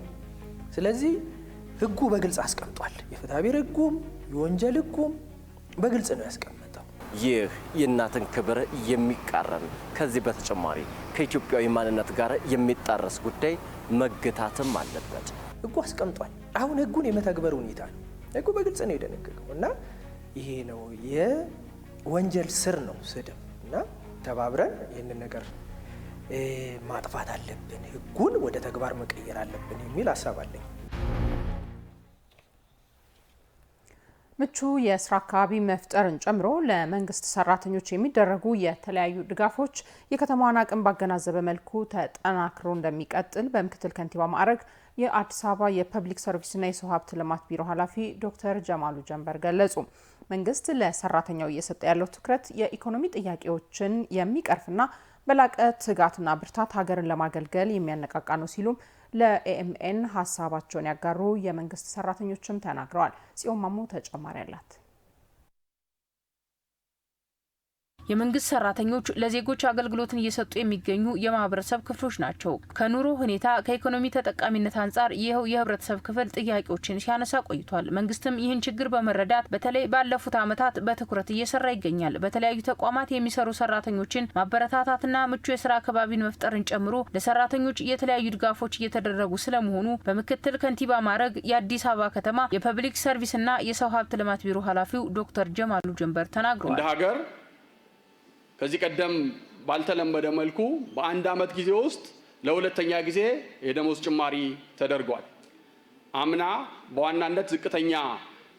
ስለዚህ ህጉ በግልጽ አስቀምጧል። የፍትሐ ብሔር ህጉም የወንጀል ህጉም በግልጽ ነው ያስቀመጠው። ይህ የእናትን ክብር የሚቃረን ከዚህ በተጨማሪ ከኢትዮጵያዊ ማንነት ጋር የሚጣረስ ጉዳይ መገታትም አለበት። ህጉ አስቀምጧል። አሁን ህጉን የመተግበር ሁኔታ ነው። ህጉ በግልጽ ነው የደነገገው እና ይሄ ነው የወንጀል ስር ነው ስድብ እና ተባብረን ይህንን ነገር ማጥፋት አለብን፣ ህጉን ወደ ተግባር መቀየር አለብን የሚል ሀሳብ አለኝ። ምቹ የስራ አካባቢ መፍጠርን ጨምሮ ለመንግስት ሰራተኞች የሚደረጉ የተለያዩ ድጋፎች የከተማዋን አቅም ባገናዘበ መልኩ ተጠናክሮ እንደሚቀጥል በምክትል ከንቲባ ማዕረግ የአዲስ አበባ የፐብሊክ ሰርቪስና የሰው ሀብት ልማት ቢሮ ኃላፊ ዶክተር ጀማሉ ጀንበር ገለጹ። መንግስት ለሰራተኛው እየሰጠ ያለው ትኩረት የኢኮኖሚ ጥያቄዎችን የሚቀርፍና በላቀ ትጋትና ብርታት ሀገርን ለማገልገል የሚያነቃቃ ነው ሲሉም ለኤኤምኤን ሀሳባቸውን ያጋሩ የመንግስት ሰራተኞችም ተናግረዋል። ጽዮን ማሞ ተጨማሪ አላት። የመንግስት ሰራተኞች ለዜጎች አገልግሎትን እየሰጡ የሚገኙ የማህበረሰብ ክፍሎች ናቸው። ከኑሮ ሁኔታ ከኢኮኖሚ ተጠቃሚነት አንጻር ይኸው የህብረተሰብ ክፍል ጥያቄዎችን ሲያነሳ ቆይቷል። መንግስትም ይህን ችግር በመረዳት በተለይ ባለፉት ዓመታት በትኩረት እየሰራ ይገኛል። በተለያዩ ተቋማት የሚሰሩ ሰራተኞችን ማበረታታትና ምቹ የስራ አካባቢን መፍጠርን ጨምሮ ለሰራተኞች የተለያዩ ድጋፎች እየተደረጉ ስለመሆኑ በምክትል ከንቲባ ማዕረግ የአዲስ አበባ ከተማ የፐብሊክ ሰርቪስና የሰው ሀብት ልማት ቢሮ ኃላፊው ዶክተር ጀማሉ ጀንበር ተናግረዋል። እንደ ሀገር ከዚህ ቀደም ባልተለመደ መልኩ በአንድ ዓመት ጊዜ ውስጥ ለሁለተኛ ጊዜ የደሞዝ ጭማሪ ተደርጓል። አምና በዋናነት ዝቅተኛ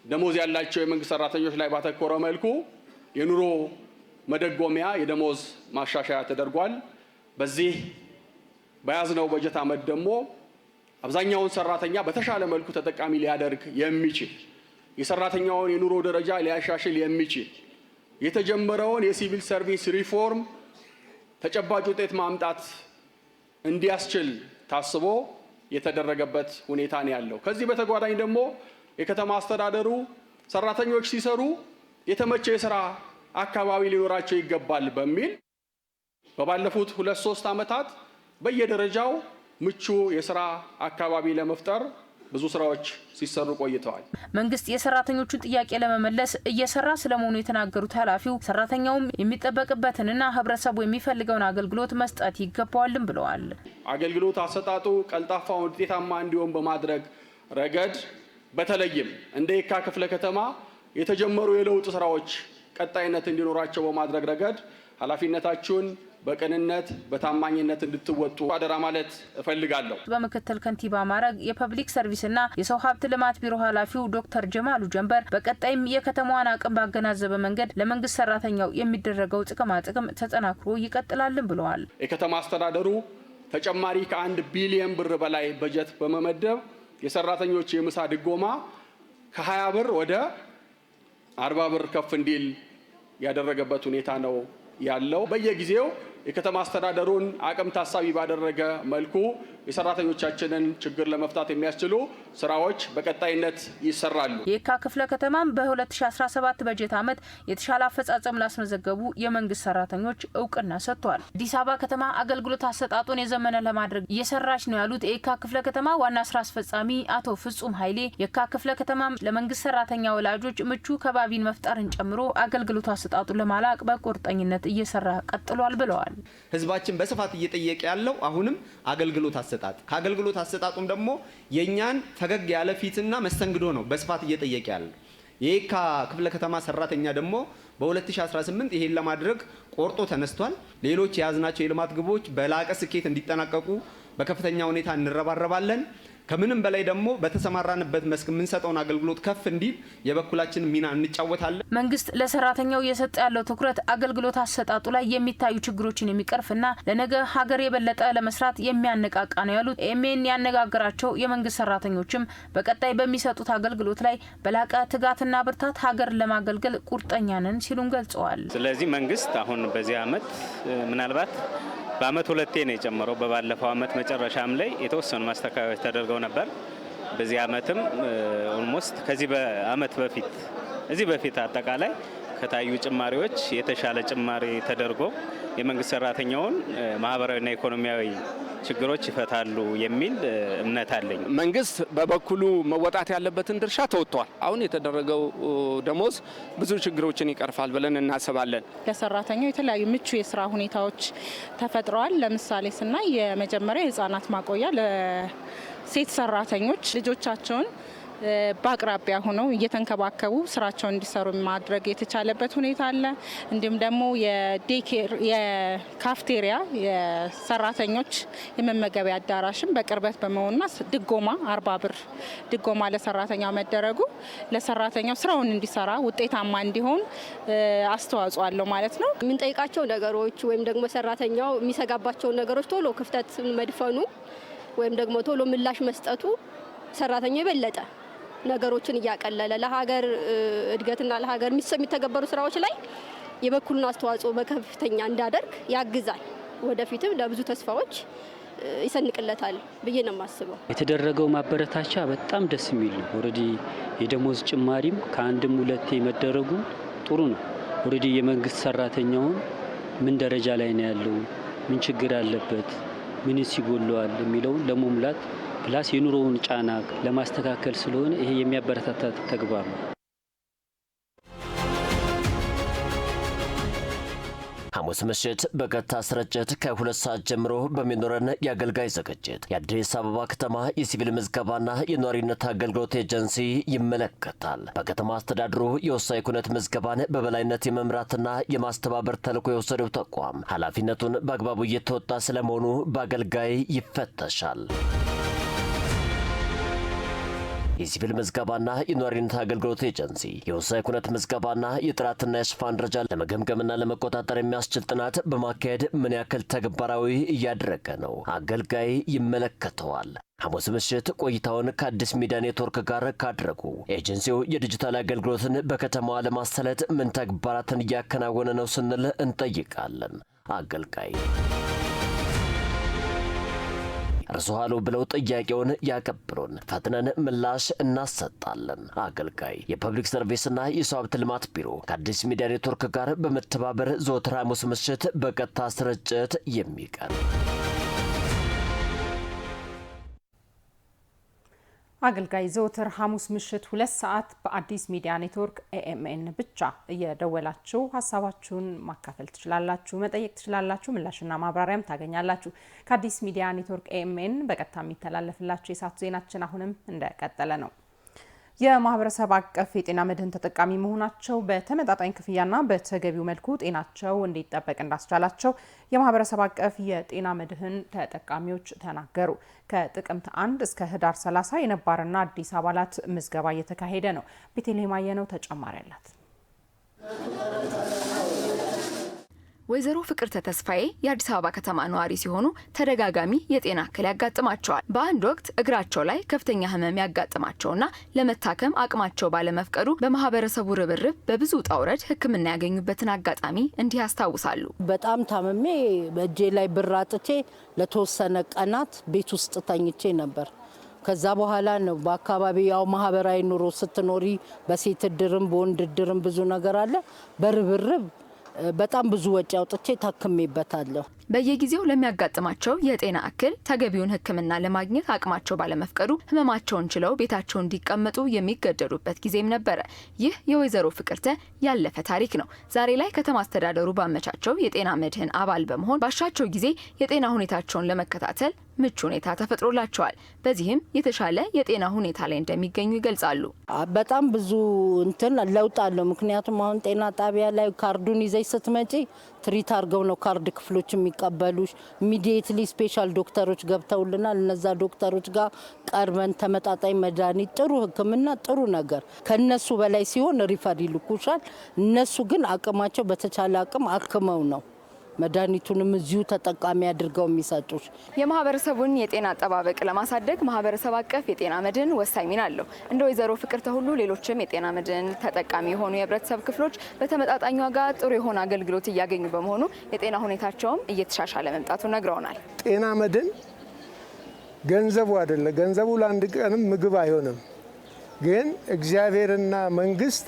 ደሞዝ ያላቸው የመንግስት ሰራተኞች ላይ ባተኮረ መልኩ የኑሮ መደጎሚያ የደሞዝ ማሻሻያ ተደርጓል። በዚህ በያዝነው በጀት ዓመት ደግሞ አብዛኛውን ሰራተኛ በተሻለ መልኩ ተጠቃሚ ሊያደርግ የሚችል የሰራተኛውን የኑሮ ደረጃ ሊያሻሽል የሚችል የተጀመረውን የሲቪል ሰርቪስ ሪፎርም ተጨባጭ ውጤት ማምጣት እንዲያስችል ታስቦ የተደረገበት ሁኔታ ነው ያለው። ከዚህ በተጓዳኝ ደግሞ የከተማ አስተዳደሩ ሰራተኞች ሲሰሩ የተመቸ የስራ አካባቢ ሊኖራቸው ይገባል በሚል በባለፉት 2-3 ዓመታት በየደረጃው ምቹ የስራ አካባቢ ለመፍጠር ብዙ ስራዎች ሲሰሩ ቆይተዋል። መንግስት የሰራተኞቹን ጥያቄ ለመመለስ እየሰራ ስለመሆኑ የተናገሩት ኃላፊው ሰራተኛውም የሚጠበቅበትንና ህብረተሰቡ የሚፈልገውን አገልግሎት መስጠት ይገባዋልም ብለዋል። አገልግሎት አሰጣጡ ቀልጣፋ፣ ውጤታማ እንዲሆን በማድረግ ረገድ በተለይም እንደ የካ ክፍለ ከተማ የተጀመሩ የለውጥ ስራዎች ቀጣይነት እንዲኖራቸው በማድረግ ረገድ ኃላፊነታችሁን በቅንነት በታማኝነት እንድትወጡ አደራ ማለት እፈልጋለሁ። በምክትል ከንቲባ ማዕረግ የፐብሊክ ሰርቪስና የሰው ሀብት ልማት ቢሮ ኃላፊው ዶክተር ጀማሉ ጀንበር በቀጣይም የከተማዋን አቅም ባገናዘበ መንገድ ለመንግስት ሰራተኛው የሚደረገው ጥቅማጥቅም ተጠናክሮ ይቀጥላልም ብለዋል። የከተማ አስተዳደሩ ተጨማሪ ከ1 ቢሊዮን ብር በላይ በጀት በመመደብ የሰራተኞች የምሳ ድጎማ ከ20 ብር ወደ 40 ብር ከፍ እንዲል ያደረገበት ሁኔታ ነው ያለው። በየጊዜው የከተማ አስተዳደሩን አቅም ታሳቢ ባደረገ መልኩ የሰራተኞቻችንን ችግር ለመፍታት የሚያስችሉ ስራዎች በቀጣይነት ይሰራሉ። የካ ክፍለ ከተማም በ2017 በጀት ዓመት የተሻለ አፈጻጸም ላስመዘገቡ የመንግስት ሰራተኞች እውቅና ሰጥቷል። አዲስ አበባ ከተማ አገልግሎት አሰጣጡን የዘመነ ለማድረግ እየሰራች ነው ያሉት የካ ክፍለ ከተማ ዋና ስራ አስፈጻሚ አቶ ፍጹም ኃይሌ የካ ክፍለ ከተማም ለመንግስት ሰራተኛ ወላጆች ምቹ ከባቢን መፍጠርን ጨምሮ አገልግሎት አሰጣጡን ለማላቅ በቁርጠኝነት እየሰራ ቀጥሏል ብለዋል። ህዝባችን በስፋት እየጠየቀ ያለው አሁንም አገልግሎት አሰጣጥ ከአገልግሎት አሰጣጡም ደግሞ የኛን ፈገግ ያለ ፊትና መስተንግዶ ነው በስፋት እየጠየቀ ያለው። የካ ክፍለ ከተማ ሰራተኛ ደግሞ በ2018 ይሄን ለማድረግ ቆርጦ ተነስቷል። ሌሎች የያዝናቸው የልማት ግቦች በላቀ ስኬት እንዲጠናቀቁ በከፍተኛ ሁኔታ እንረባረባለን። ከምንም በላይ ደግሞ በተሰማራንበት መስክ የምንሰጠውን አገልግሎት ከፍ እንዲል የበኩላችን ሚና እንጫወታለን። መንግስት ለሰራተኛው እየሰጠ ያለው ትኩረት አገልግሎት አሰጣጡ ላይ የሚታዩ ችግሮችን የሚቀርፍና ለነገ ሀገር የበለጠ ለመስራት የሚያነቃቃ ነው ያሉት ኤኤምኤን ያነጋገራቸው የመንግስት ሰራተኞችም በቀጣይ በሚሰጡት አገልግሎት ላይ በላቀ ትጋትና ብርታት ሀገር ለማገልገል ቁርጠኛ ነን ሲሉም ገልጸዋል። ስለዚህ መንግስት አሁን በዚህ አመት ምናልባት በአመት 2 ነው የጨመረው። በባለፈው አመት መጨረሻም ላይ የተወሰኑ ማስተካከያዎች ተደርገው ነበር። በዚህ አመትም ኦልሞስት ከዚህ በአመት በፊት አጠቃላይ ከታዩ ጭማሪዎች የተሻለ ጭማሪ ተደርጎ የመንግስት ሰራተኛውን ማህበራዊና ኢኮኖሚያዊ ችግሮች ይፈታሉ የሚል እምነት አለኝ። መንግስት በበኩሉ መወጣት ያለበትን ድርሻ ተወጥቷል። አሁን የተደረገው ደሞዝ ብዙ ችግሮችን ይቀርፋል ብለን እናስባለን። ለሰራተኛው የተለያዩ ምቹ የስራ ሁኔታዎች ተፈጥረዋል። ለምሳሌ ስናይ የመጀመሪያ የህፃናት ማቆያ ለሴት ሰራተኞች ልጆቻቸውን በአቅራቢያ ሆነው እየተንከባከቡ ስራቸውን እንዲሰሩ ማድረግ የተቻለበት ሁኔታ አለ። እንዲሁም ደግሞ የዴኬር የካፍቴሪያ የሰራተኞች የመመገቢያ አዳራሽም በቅርበት በመሆንና ድጎማ 40 ብር ድጎማ ለሰራተኛው መደረጉ ለሰራተኛው ስራውን እንዲሰራ ውጤታማ እንዲሆን አስተዋጽኦ አለው ማለት ነው። የምንጠይቃቸው ነገሮች ወይም ደግሞ ሰራተኛው የሚሰጋባቸውን ነገሮች ቶሎ ክፍተት መድፈኑ ወይም ደግሞ ቶሎ ምላሽ መስጠቱ ሰራተኛው የበለጠ ነገሮችን እያቀለለ ለሀገር እድገትና ለሀገር የሚተገበሩ ስራዎች ላይ የበኩሉን አስተዋጽኦ በከፍተኛ እንዳደርግ ያግዛል። ወደፊትም ለብዙ ተስፋዎች ይሰንቅለታል ብዬ ነው የማስበው። የተደረገው ማበረታቻ በጣም ደስ የሚል ነው። ኦሬዲ የደሞዝ ጭማሪም ከአንድም ሁለቴ መደረጉ ጥሩ ነው። ኦሬዲ የመንግስት ሰራተኛውን ምን ደረጃ ላይ ነው ያለው፣ ምን ችግር አለበት፣ ምንስ ይጎለዋል የሚለውን ለመሙላት ፕላስ የኑሮውን ጫና ለማስተካከል ስለሆነ ይሄ የሚያበረታታ ተግባር ነው። ሐሙስ ምሽት በቀጥታ ስርጭት ከ2 ሰዓት ጀምሮ በሚኖረን የአገልጋይ ዝግጅት የአዲስ አበባ ከተማ የሲቪል ምዝገባና የኗሪነት አገልግሎት ኤጀንሲ ይመለከታል። በከተማ አስተዳደሩ የወሳኝ ኩነት ምዝገባን በበላይነት የመምራትና የማስተባበር ተልዕኮ የወሰደው ተቋም ኃላፊነቱን በአግባቡ እየተወጣ ስለመሆኑ በአገልጋይ ይፈተሻል። የሲቪል ምዝገባና የኗሪነት አገልግሎት ኤጀንሲ የወሳኝ ኩነት ምዝገባና የጥራትና የሽፋን ደረጃ ለመገምገምና ለመቆጣጠር የሚያስችል ጥናት በማካሄድ ምን ያክል ተግባራዊ እያደረገ ነው? አገልጋይ ይመለከተዋል። ሐሙስ ምሽት ቆይታውን ከአዲስ ሚዲያ ኔትወርክ ጋር ካደረጉ ኤጀንሲው የዲጂታል አገልግሎትን በከተማዋ ለማሳለጥ ምን ተግባራትን እያከናወነ ነው ስንል እንጠይቃለን። አገልጋይ እርሷሉ ብለው ጥያቄውን ያቀብሉን፣ ፈጥነን ምላሽ እናሰጣለን። አገልጋይ የፐብሊክ ሰርቪስና የሰው ሀብት ልማት ቢሮ ከአዲስ ሚዲያ ኔትወርክ ጋር በመተባበር ዘወትር ሐሙስ ምሽት በቀጥታ ስርጭት የሚቀርብ አገልጋይ ዘወትር ሐሙስ ምሽት 2 ሰዓት በአዲስ ሚዲያ ኔትወርክ ኤኤምኤን ብቻ እየደወላችሁ ሀሳባችሁን ማካፈል ትችላላችሁ፣ መጠየቅ ትችላላችሁ፣ ምላሽና ማብራሪያም ታገኛላችሁ። ከአዲስ ሚዲያ ኔትወርክ ኤኤምኤን በቀጥታ የሚተላለፍላችሁ የሰዓቱ ዜናችን አሁንም እንደቀጠለ ነው። የማህበረሰብ አቀፍ የጤና መድህን ተጠቃሚ መሆናቸው በተመጣጣኝ ክፍያና በተገቢው መልኩ ጤናቸው እንዲጠበቅ እንዳስቻላቸው የማህበረሰብ አቀፍ የጤና መድህን ተጠቃሚዎች ተናገሩ። ከጥቅምት 1 እስከ ህዳር 30 የነባርና አዲስ አባላት ምዝገባ እየተካሄደ ነው። ቤተልሔም አየነው ተጨማሪ አላት። ወይዘሮ ፍቅርተ ተስፋዬ የአዲስ አበባ ከተማ ነዋሪ ሲሆኑ ተደጋጋሚ የጤና እክል ያጋጥማቸዋል። በአንድ ወቅት እግራቸው ላይ ከፍተኛ ህመም ያጋጥማቸውና ለመታከም አቅማቸው ባለመፍቀዱ በማህበረሰቡ ርብርብ በብዙ ውጣ ውረድ ሕክምና ያገኙበትን አጋጣሚ እንዲህ ያስታውሳሉ። በጣም ታመሜ በእጄ ላይ ብር አጥቼ ለተወሰነ ቀናት ቤት ውስጥ ተኝቼ ነበር። ከዛ በኋላ ነው በአካባቢ ያው ማህበራዊ ኑሮ ስትኖሪ በሴት እድርም በወንድ እድርም ብዙ ነገር አለ። በርብርብ በጣም ብዙ ወጪ አውጥቼ ታክሜበታለሁ። በየጊዜው ለሚያጋጥማቸው የጤና እክል ተገቢውን ሕክምና ለማግኘት አቅማቸው ባለመፍቀዱ ህመማቸውን ችለው ቤታቸው እንዲቀመጡ የሚገደዱበት ጊዜም ነበረ። ይህ የወይዘሮ ፍቅርተ ያለፈ ታሪክ ነው። ዛሬ ላይ ከተማ አስተዳደሩ ባመቻቸው የጤና መድህን አባል በመሆን ባሻቸው ጊዜ የጤና ሁኔታቸውን ለመከታተል ምቹ ሁኔታ ተፈጥሮላቸዋል። በዚህም የተሻለ የጤና ሁኔታ ላይ እንደሚገኙ ይገልጻሉ። በጣም ብዙ ለውጥ አለው። ምክንያቱም አሁን ጤና ጣቢያ ላይ ካርዱን ይዘሽ ስትመጪ ትሪት አድርገው ነው ካርድ ክፍሎች የሚቀበሉሽ። ኢሚዲየትሊ ስፔሻል ዶክተሮች ገብተውልናል። እነዛ ዶክተሮች ጋር ቀርበን ተመጣጣኝ መድኃኒት፣ ጥሩ ህክምና፣ ጥሩ ነገር ከነሱ በላይ ሲሆን ሪፈር ይልኩሻል። እነሱ ግን አቅማቸው በተቻለ አቅም አክመው ነው መድኃኒቱንም እዚሁ ተጠቃሚ አድርገው የሚሰጡሽ። የማህበረሰቡን የጤና አጠባበቅ ለማሳደግ ማህበረሰብ አቀፍ የጤና መድህን ወሳኝ ሚና አለው። እንደ ወይዘሮ ፍቅርተ ሁሉ ሌሎችም የጤና መድህን ተጠቃሚ የሆኑ የህብረተሰብ ክፍሎች በተመጣጣኝ ዋጋ ጥሩ የሆነ አገልግሎት እያገኙ በመሆኑ የጤና ሁኔታቸውም እየተሻሻለ መምጣቱ ነግረውናል። ጤና መድህን ገንዘቡ አይደለ፣ ገንዘቡ ለአንድ ቀንም ምግብ አይሆንም። ግን እግዚአብሔርና መንግስት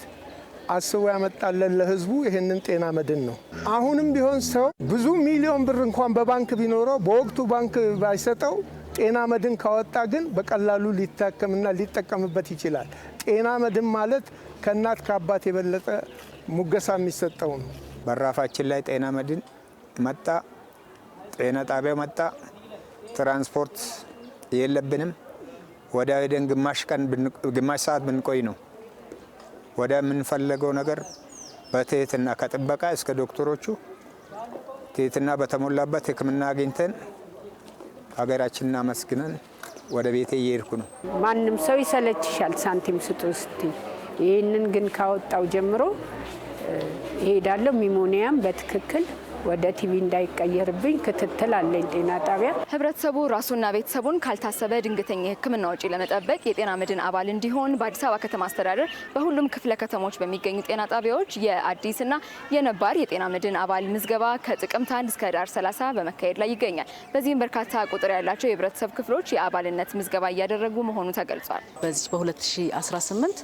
አስቦ ያመጣለን ለህዝቡ ይሄንን ጤና መድህን ነው። አሁንም ቢሆን ሰው ብዙ ሚሊዮን ብር እንኳን በባንክ ቢኖረው በወቅቱ ባንክ ባይሰጠው ጤና መድህን ካወጣ ግን በቀላሉ ሊታከምና ሊጠቀምበት ይችላል። ጤና መድህን ማለት ከእናት ከአባት የበለጠ ሙገሳ የሚሰጠው ነው። በራፋችን ላይ ጤና መድህን መጣ፣ ጤና ጣቢያ መጣ፣ ትራንስፖርት የለብንም። ወደ ሄደን ግማሽ ሰዓት ብንቆይ ነው ወደ የምንፈልገው ነገር በትህትና ከጥበቃ እስከ ዶክተሮቹ ትህትና በተሞላበት ሕክምና አግኝተን ሀገራችንን አመስግነን ወደ ቤቴ እየሄድኩ ነው። ማንም ሰው ይሰለችሻል ሳንቲም ስጡ እስቲ። ይህንን ግን ካወጣው ጀምሮ እሄዳለሁ። ሚሞኒያም በትክክል ወደ ቲቪ እንዳይቀየርብኝ ክትትል አለኝ ጤና ጣቢያ። ህብረተሰቡ ራሱና ቤተሰቡን ካልታሰበ ድንገተኛ የሕክምና ወጪ ለመጠበቅ የጤና መድን አባል እንዲሆን በአዲስ አበባ ከተማ አስተዳደር በሁሉም ክፍለ ከተሞች በሚገኙ ጤና ጣቢያዎች የአዲስና የነባር የጤና መድን አባል ምዝገባ ከጥቅምት 1 እስከ ዳር 30 በመካሄድ ላይ ይገኛል። በዚህም በርካታ ቁጥር ያላቸው የህብረተሰብ ክፍሎች የአባልነት ምዝገባ እያደረጉ መሆኑ ተገልጿል። በዚህ በ2018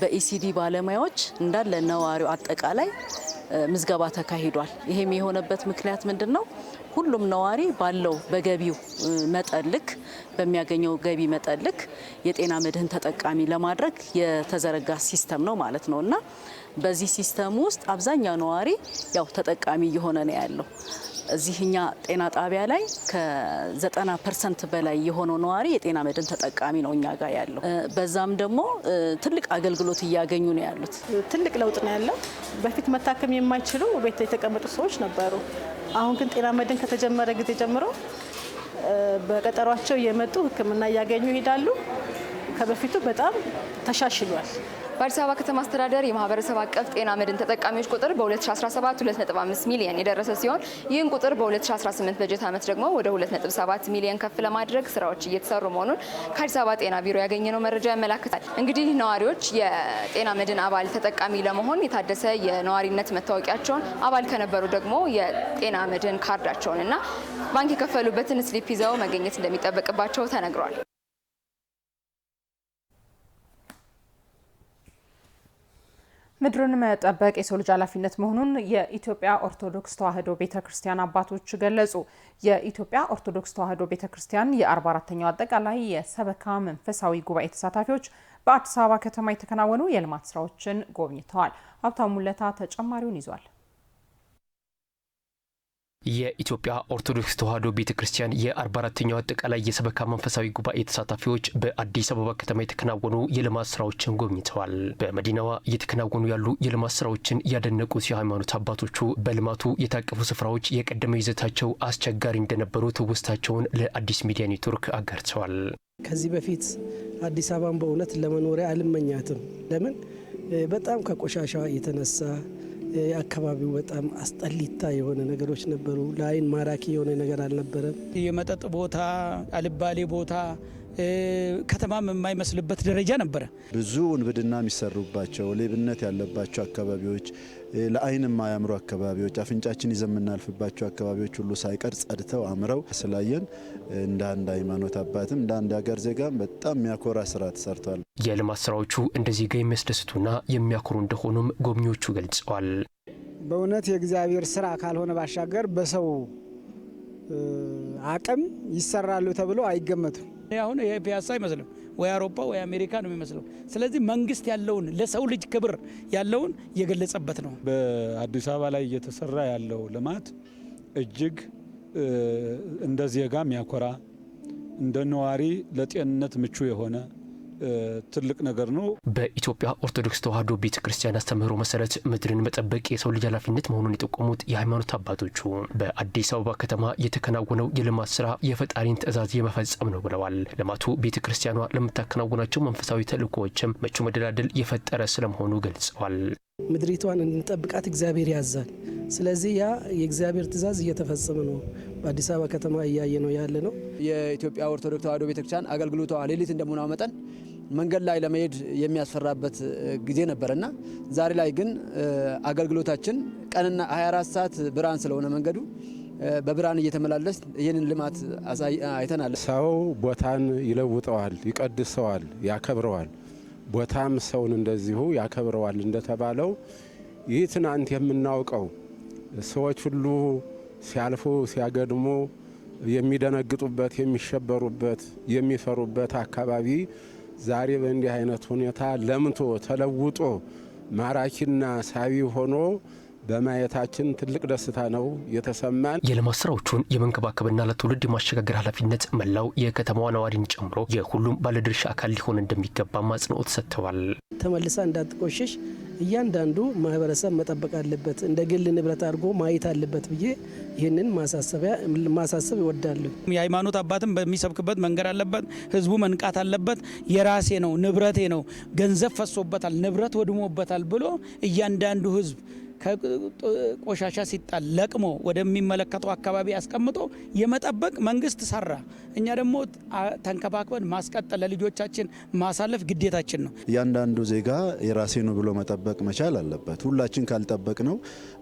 በኢሲዲ ባለሙያዎች እንዳለ ነዋሪው አጠቃላይ ምዝገባ ተካሂዷል። ይሄም የሆነበት ምክንያት ምንድነው? ሁሉም ነዋሪ ባለው በገቢው መጠን ልክ በሚያገኘው ገቢ መጠን ልክ የጤና መድህን ተጠቃሚ ለማድረግ የተዘረጋ ሲስተም ነው ማለት ነውና በዚህ ሲስተም ውስጥ አብዛኛው ነዋሪ ያው ተጠቃሚ እየሆነ ነው ያለው። እዚህኛ ጤና ጣቢያ ላይ ከ90% በላይ የሆነው ነዋሪ የጤና መድን ተጠቃሚ ነው እኛ ጋር ያለው። በዛም ደግሞ ትልቅ አገልግሎት እያገኙ ነው ያሉት። ትልቅ ለውጥ ነው ያለው። በፊት መታከም የማይችሉ ቤት የተቀመጡ ሰዎች ነበሩ። አሁን ግን ጤና መድን ከተጀመረ ጊዜ ጀምሮ በቀጠሯቸው እየመጡ ሕክምና እያገኙ ይሄዳሉ። ከበፊቱ በጣም ተሻሽሏል። በአዲስ አበባ ከተማ አስተዳደር የማህበረሰብ አቀፍ ጤና መድን ተጠቃሚዎች ቁጥር በ2017 2.5 ሚሊዮን የደረሰ ሲሆን ይህን ቁጥር በ2018 በጀት ዓመት ደግሞ ወደ 2.7 ሚሊዮን ከፍ ለማድረግ ስራዎች እየተሰሩ መሆኑን ከአዲስ አበባ ጤና ቢሮ ያገኘነው መረጃ ያመላክታል። እንግዲህ ነዋሪዎች የጤና መድን አባል ተጠቃሚ ለመሆን የታደሰ የነዋሪነት መታወቂያቸውን፣ አባል ከነበሩ ደግሞ የጤና መድን ካርዳቸውን እና ባንክ የከፈሉበትን ስሊፕ ይዘው መገኘት እንደሚጠበቅባቸው ተነግሯል። ምድርን መጠበቅ የሰው ልጅ ኃላፊነት መሆኑን የኢትዮጵያ ኦርቶዶክስ ተዋሕዶ ቤተክርስቲያን አባቶች ገለጹ። የኢትዮጵያ ኦርቶዶክስ ተዋሕዶ ቤተክርስቲያን የ44ኛው አጠቃላይ የሰበካ መንፈሳዊ ጉባኤ ተሳታፊዎች በአዲስ አበባ ከተማ የተከናወኑ የልማት ስራዎችን ጎብኝተዋል። ሀብታሙ ሙለታ ተጨማሪውን ይዟል። የኢትዮጵያ ኦርቶዶክስ ተዋሕዶ ቤተክርስቲያን የ44ኛው አጠቃላይ የሰበካ መንፈሳዊ ጉባኤ ተሳታፊዎች በአዲስ አበባ ከተማ የተከናወኑ የልማት ስራዎችን ጎብኝተዋል። በመዲናዋ እየተከናወኑ ያሉ የልማት ስራዎችን ያደነቁት የሃይማኖት አባቶቹ በልማቱ የታቀፉ ስፍራዎች የቀደመ ይዘታቸው አስቸጋሪ እንደነበሩ ትውስታቸውን ለአዲስ ሚዲያ ኔትወርክ አጋርተዋል። ከዚህ በፊት አዲስ አበባን በእውነት ለመኖሪያ አልመኛትም። ለምን? በጣም ከቆሻሻ የተነሳ አካባቢው በጣም አስጠሊታ የሆነ ነገሮች ነበሩ። ለአይን ማራኪ የሆነ ነገር አልነበረም። የመጠጥ ቦታ፣ አልባሌ ቦታ፣ ከተማም የማይመስልበት ደረጃ ነበረ። ብዙ ውንብድና የሚሰሩባቸው፣ ሌብነት ያለባቸው አካባቢዎች፣ ለአይን የማያምሩ አካባቢዎች፣ አፍንጫችን ይዘን የምናልፍባቸው አካባቢዎች ሁሉ ሳይቀር ጸድተው አምረው ስላየን እንደ አንድ ሃይማኖት አባትም እንደ አንድ ሀገር ዜጋም በጣም የሚያኮራ ስራ ተሰርቷል። የልማት ስራዎቹ እንደ ዜጋ የሚያስደስቱና የሚያኮሩ እንደሆኑም ጎብኚዎቹ ገልጸዋል። በእውነት የእግዚአብሔር ስራ ካልሆነ ባሻገር በሰው አቅም ይሰራሉ ተብሎ አይገመቱም። አሁን ይሄ ፒያሳ አይመስልም፣ ወይ አውሮፓ ወይ አሜሪካ ነው የሚመስለው። ስለዚህ መንግስት ያለውን ለሰው ልጅ ክብር ያለውን የገለጸበት ነው። በአዲስ አበባ ላይ እየተሰራ ያለው ልማት እጅግ እንደ ዜጋ የሚያኮራ፣ እንደ ነዋሪ ለጤንነት ምቹ የሆነ ትልቅ ነገር ነው። በኢትዮጵያ ኦርቶዶክስ ተዋሕዶ ቤተክርስቲያን አስተምህሮ መሰረት ምድርን መጠበቅ የሰው ልጅ ኃላፊነት መሆኑን የጠቆሙት የሃይማኖት አባቶቹ በአዲስ አበባ ከተማ የተከናወነው የልማት ስራ የፈጣሪን ትእዛዝ የመፈጸም ነው ብለዋል። ልማቱ ቤተክርስቲያኗ ለምታከናውናቸው መንፈሳዊ ተልእኮዎችም ምቹ መደላደል የፈጠረ ስለመሆኑ ገልጸዋል። ምድሪቷን እንጠብቃት እግዚአብሔር ያዛል። ስለዚህ ያ የእግዚአብሔር ትእዛዝ እየተፈጸመ ነው። በአዲስ አበባ ከተማ እያየ ነው ያለ ነው። የኢትዮጵያ ኦርቶዶክስ ተዋሕዶ ቤተክርስቲያን አገልግሎቷ ሌሊት እንደመሆኗ መጠን መንገድ ላይ ለመሄድ የሚያስፈራበት ጊዜ ነበርና ዛሬ ላይ ግን አገልግሎታችን ቀንና 24 ሰዓት ብርሃን ስለሆነ መንገዱ በብርሃን እየተመላለስ ይህንን ልማት አይተናል። ሰው ቦታን ይለውጠዋል፣ ይቀድሰዋል፣ ያከብረዋል። ቦታም ሰውን እንደዚሁ ያከብረዋል። እንደተባለው ይህ ትናንት የምናውቀው ሰዎች ሁሉ ሲያልፉ ሲያገድሙ የሚደነግጡበት፣ የሚሸበሩበት፣ የሚፈሩበት አካባቢ ዛሬ በእንዲህ አይነት ሁኔታ ለምቶ ተለውጦ ማራኪና ሳቢ ሆኖ በማየታችን ትልቅ ደስታ ነው የተሰማን። የልማት ስራዎቹን የመንከባከብና ለትውልድ የማሸጋገር ኃላፊነት መላው የከተማዋ ነዋሪን ጨምሮ የሁሉም ባለድርሻ አካል ሊሆን እንደሚገባ አጽንኦት ሰጥተዋል። ተመልሳ እንዳትቆሽሽ እያንዳንዱ ማህበረሰብ መጠበቅ አለበት፣ እንደ ግል ንብረት አድርጎ ማየት አለበት ብዬ ይህንን ማሳሰብ ይወዳሉ። የሃይማኖት አባትም በሚሰብክበት መንገድ አለበት፣ ህዝቡ መንቃት አለበት። የራሴ ነው ንብረቴ ነው ገንዘብ ፈሶበታል ንብረት ወድሞበታል ብሎ እያንዳንዱ ህዝብ ከቆሻሻ ሲጣል ለቅሞ ወደሚመለከተው አካባቢ አስቀምጦ የመጠበቅ መንግስት ሰራ። እኛ ደግሞ ተንከባክበን ማስቀጠል ለልጆቻችን ማሳለፍ ግዴታችን ነው። እያንዳንዱ ዜጋ የራሴ ነው ብሎ መጠበቅ መቻል አለበት። ሁላችን ካልጠበቅ ነው